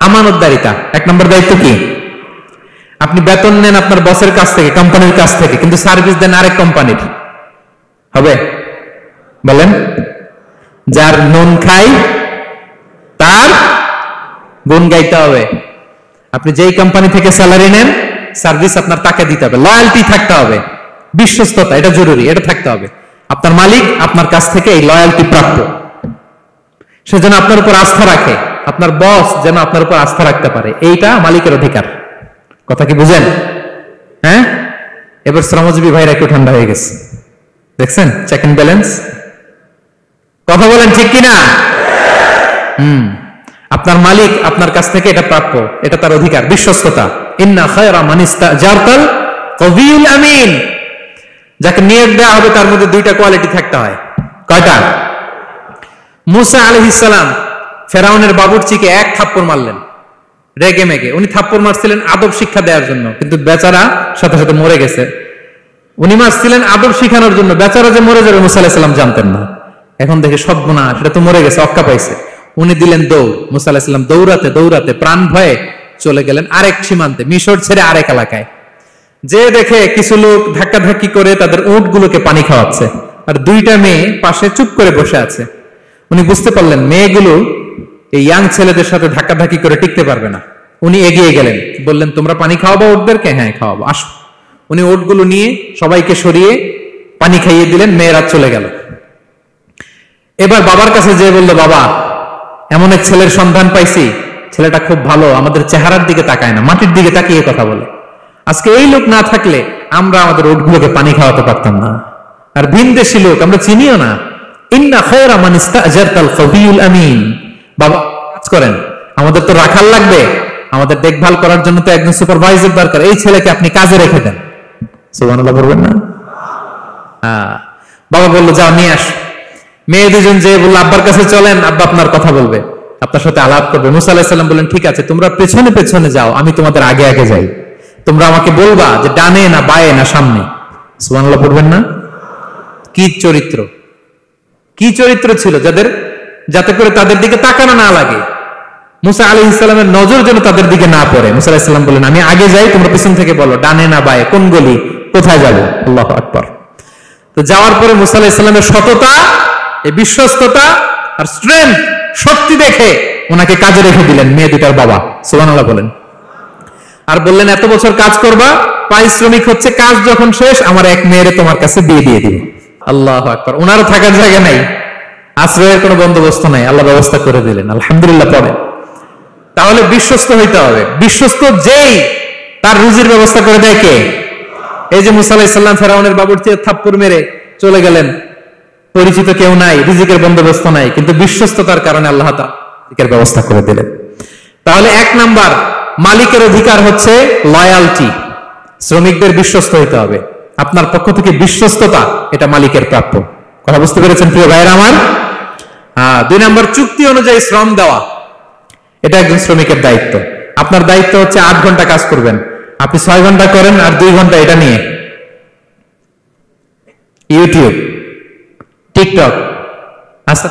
আমানতদারিতা। 1 নম্বর দায়িত্ব কি? আপনি বেতন নেন আপনার বসের কাছ থেকে, কোম্পানির কাছ থেকে, কিন্তু সার্ভিস দেন আরেক কোম্পানির, হবে? বলেন। যার নুন খাই তার গুণ গাইতে হবে। আপনি যেই কোম্পানি থেকে স্যালারি নেন, সার্ভিস আপনার তাকে দিতে হবে। লয়ালটি থাকতে হবে, বিশ্বস্ততা, এটা জরুরি, এটা থাকতে হবে। আপনার মালিক আপনার কাছ থেকে এই লয়ালটি প্রাপ্য, সে যেন আপনার উপর আস্থা রাখে, আপনার বস যেন আপনার উপর আস্থা রাখতে পারে, এইটা মালিকের অধিকার। কথা কি বুঝেন? হ্যাঁ, এবার শ্রমজীবী ভাইরা একটু ঠান্ডা হয়ে গেছে, দেখছেন চেক এন্ড ব্যালেন্স। কথা বলেন ঠিক কিনা? আপনার মালিক আপনার কাছ থেকে এটা প্রাপ্য, এটা তার অধিকার, বিশ্বস্ততা। ইন্না খায়রা মান ইস্তাজারতাল কবিউল আমিন, যাকে নিয়োগ দেওয়া হবে তার মধ্যে 2টা কোয়ালিটি থাকতে হয়। কয়টা? মুসা আলাইহিস সালাম ফেরাউনের বাবুর্চিকে 1 থাপ্পড় মারলেন রেগে মেগে। উনি থাপ্পড় মারছিলেন আদব শিক্ষা দেওয়ার জন্য, কিন্তু বেচারা সাথে সাথে মরে গেছে। উনি মারছিলেন আদব শিখানোর জন্য, বেচারা যে মরে যাবে মুসা আলাইহিস সালাম জানতেন না। এখন দেখে সর্বনাশ, সেটা তো মরে গেছে, অক্কা পাইছে। উনি দিলেন দৌড়। মুসা আলাইহিস সালাম দৌড়াতে দৌড়াতে প্রাণ ভয়ে চলে গেলেন আরেক সীমান্তে, মিশর ছেড়ে আরেক এলাকায়। যে দেখে কিছু লোক ধাক্কাধাক্কি করে তাদের উটগুলোকে পানি খাওয়াচ্ছে, আর 2টা মেয়ে পাশে চুপ করে বসে আছে। উনি বুঝতে পারলেন মেয়েগুলো এই ইয়াং ছেলেদের সাথে ধাক্কাধাক্কি করে টিকতে পারবে না। উনি এগিয়ে গেলেন, বললেন তোমরা পানি খাওয়াবো উটদেরকে? হ্যাঁ খাওয়াবো, আসো। উনি উটগুলো নিয়ে সবাইকে সরিয়ে পানি খাইয়ে দিলেন, মেয়েরা চলে গেল। এবার বাবার কাছে যেয়ে বললো, বাবা এমন এক ছেলের সন্ধান পাইছি, ছেলেটা খুব ভালো, আমাদের চেহারার দিকে তাকায় না, মাটির দিকে তাকিয়ে কথা বলে। আজকে এই লোক না থাকলে আমরা আমাদের উটগুলোকে পানি খাওয়াতে পারতাম না। আর ভিনদেশী লোক, আমরা চিনিও না। ইন্না খায়রা মান ইস্তাজারতাল কবিউল আমিন। বাবা কাজ করেন, আমাদের তো রাখাল লাগবে, আমাদের দেখভাল করার জন্য তো একজন সুপারভাইজার দরকার, এই ছেলেকে আপনি কাজে রেখে দেন। সুবহানাল্লাহ বলবেন না? বাবা বললো যাও নিয়ে আস। মেয়ে 2জন যে বললো আব্বার কাছে চলেন, আব্বা আপনার কথা বলবে, আপনার সাথে আলাপ করবে। মুসা আলাইহিস সালাম বললেন ঠিক আছে, তোমরা পেছনে পেছনে যাও, আমি তোমাদের আগে আগে যাই। তোমরা আমাকে বলবা যে ডানে না বায়ে না সামনে। সুবহানাল্লাহ পড়বেন না? কি চরিত্র, কি চরিত্র ছিল যাদের, যাতে করে তাদের দিকে তাকানো না লাগে। মুসা আলাইহিস সালামের নজর যেন তাদের দিকে না পড়ে। মুসা আলাইহিস সালাম বললেন, আমি আগে যাই, তোমরা পিছন থেকে বলো ডানে না বায়ে, কোন গলি, কোথায় যাবো। আল্লাহু আকবার। তো যাওয়ার পরে মুসা আলাইহিস সালামের সততা, এই বিশ্বস্ততা আর স্ট্রেংথ, শক্তি দেখে ওনাকে কাজে রেখে দিলেন, মেয়ে দুটার বাবা। সুবহানাল্লাহ বলেন। আর বললেন, এত বছর কাজ করবা, পারিশ্রমিক হচ্ছে কাজ যখন শেষ আমার এক মেয়েরে তোমার কাছে দিয়ে দিবে। আল্লাহু আকবার। ওনারও থাকার জায়গা নাই, আশ্রয়ের কোনো বন্দোবস্ত নাই, আল্লাহ ব্যবস্থা করে দিলেন। আলহামদুলিল্লাহ পড়ে। তাহলে বিশ্বস্ত হইতে হবে। বিশ্বস্ত যেই, তার রুজির ব্যবস্থা করে দেয় কে? এই যে মুসা আলাইহিস সালাম ফেরাউনের বাবুর্চির থাপ্পড় মেরে চলে গেলেন, পরিচিত কেউ নাই, রিজিকের বন্দোবস্ত নাই, কিন্তু বিশ্বস্ততার কারণে আল্লাহ তাআলা রিজিকের ব্যবস্থা করে দিলেন। তাহলে এক নাম্বার মালিকের অধিকার হচ্ছে লয়ালটি। শ্রমিকদের বিশ্বস্ত হইতে হবে। আপনার পক্ষ থেকে বিশ্বস্ততা, এটা মালিকের প্রাপ্য। কথা বুঝতে পেরেছেন প্রিয় ভাইরা আমার? দুই নাম্বার, চুক্তি অনুযায়ী শ্রম দেওয়া, এটা একজন শ্রমিকের দায়িত্ব। আপনার দায়িত্ব হচ্ছে 8 ঘন্টা কাজ করবেন, আপনি 6 ঘন্টা করেন আর 2 ঘন্টা এটা নিয়ে ইউটিউব, টিকটক, আচ্ছা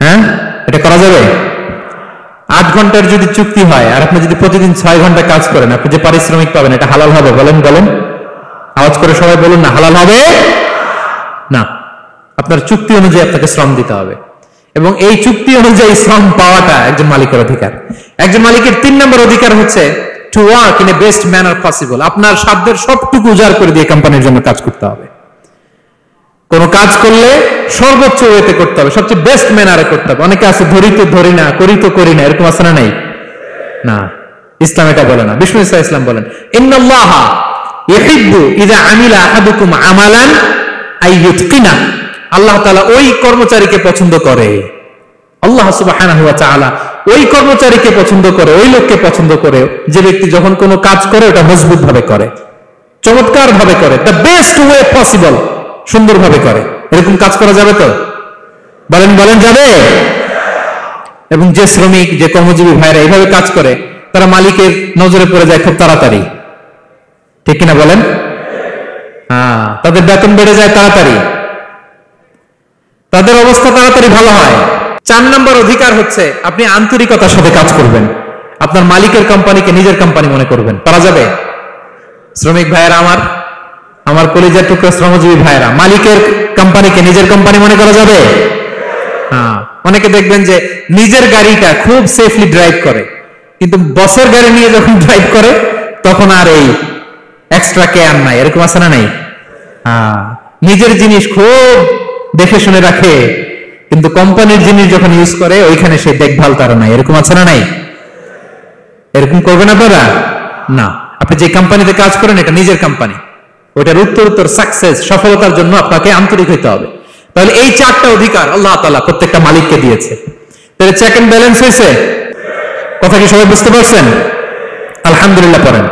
হ্যাঁ, এটা করা যাবে? 8 ঘন্টার যদি চুক্তি হয় আর আপনি যদি প্রতিদিন 6 ঘন্টা কাজ করেন, আপনি যে পারিশ্রমিক পাবেন, এটা হালাল হবে? বলেন বলেন, আওয়াজ করে সবাই বলুন না, হালাল হবে না। আপনার চুক্তি অনুযায়ী আপনাকে শ্রম দিতে হবে, এবং এই চুক্তি অনুযায়ী শ্রম পাওয়াটা একজন মালিকের অধিকার। একজন মালিকের 3 নম্বর অধিকার হচ্ছে to work in a best manner possible. আপনার সাধ্যের সবটুকু উজাড় করে দিয়ে কোম্পানির জন্য কাজ করতে হবে। কোন কাজ করলে সর্বোচ্চ ওয়েতে করতে হবে, সবচেয়ে বেস্ট ম্যানারে করতে হবে। অনেকে আছে ধরি তো ধরি না, করি তো করি না, এরকম আছে না? নাই না, ইসলাম এটা বলে না। বিষ্ণু ইসলাম বলেন, ইন্নাল্লাহা ইউহিব্বু ইযা আমিলা আহাদুকুম আমালান আইয়ুতকিনা। আল্লাহ তাআলা ওই কর্মচারীকে পছন্দ করে, আল্লাহ সুবহানাহু ওয়া তাআলা ওই কর্মচারীকে পছন্দ করে, ওই লোককে পছন্দ করে যে ব্যক্তি যখন কোনো কাজ করে ওটা মজবুত ভাবে করে, চমৎকার ভাবে করে, দ্য বেস্ট ওয়ে পসিবল, সুন্দরভাবে করে। এরকম কাজ করা যাবে তো? বলেন বলেন, যাবে? এবং যে শ্রমিক, যে কর্মজীবী ভাইরা এইভাবে কাজ করে, তারা মালিকের নজরে পড়ে যায় খুব তাড়াতাড়ি, ঠিক কিনা বলেন? তাদের বেতন বেড়ে যায় তাড়াতাড়ি, তাদের অবস্থা তাড়াতাড়ি ভালো হয়। 4 নম্বর অধিকার হচ্ছে আপনি আন্তরিকতার সাথে কাজ করবেন, আপনার মালিকের কোম্পানিকে নিজের কোম্পানি মনে করবেন। পারা যাবে? শ্রমিক ভাইয়েরা আমার, আমার কলিজার টুকরা শ্রমজীবী ভাইয়েরা, মালিকের কোম্পানিকে নিজের কোম্পানি মনে করা যাবে? অনেকে দেখবেন যে নিজের গাড়িটা খুব সেফলি ড্রাইভ করে, কিন্তু বসের গাড়ি নিয়ে যখন ড্রাইভ করে তখন আর এই এক্সট্রা কেয়ার নাই। এরকম আছে না? নাই। নিজের জিনিস খুব দেখে শুনে রাখে, কিন্তু কোম্পানির জিনিস যখন ইউজ করে ওইখানে সে দেখভাল তার নাই। এরকম আছে না? নাই। এরকম করবেন আপনারা? না। আপনি যে কোম্পানিতে কাজ করেন এটা নিজের কোম্পানি, ওইটার উত্তর সাকসেস, সফলতার জন্য আপনাকে আন্তরিক হইতে হবে। তাহলে এই 4টা অধিকার আল্লাহ তাআলা প্রত্যেকটা মালিককে দিয়েছে। তাহলে চেক এন্ড ব্যালেন্স হয়েছে? কথা কি সবাই বুঝতে পারছেন? আলহামদুলিল্লাহ পড়েন।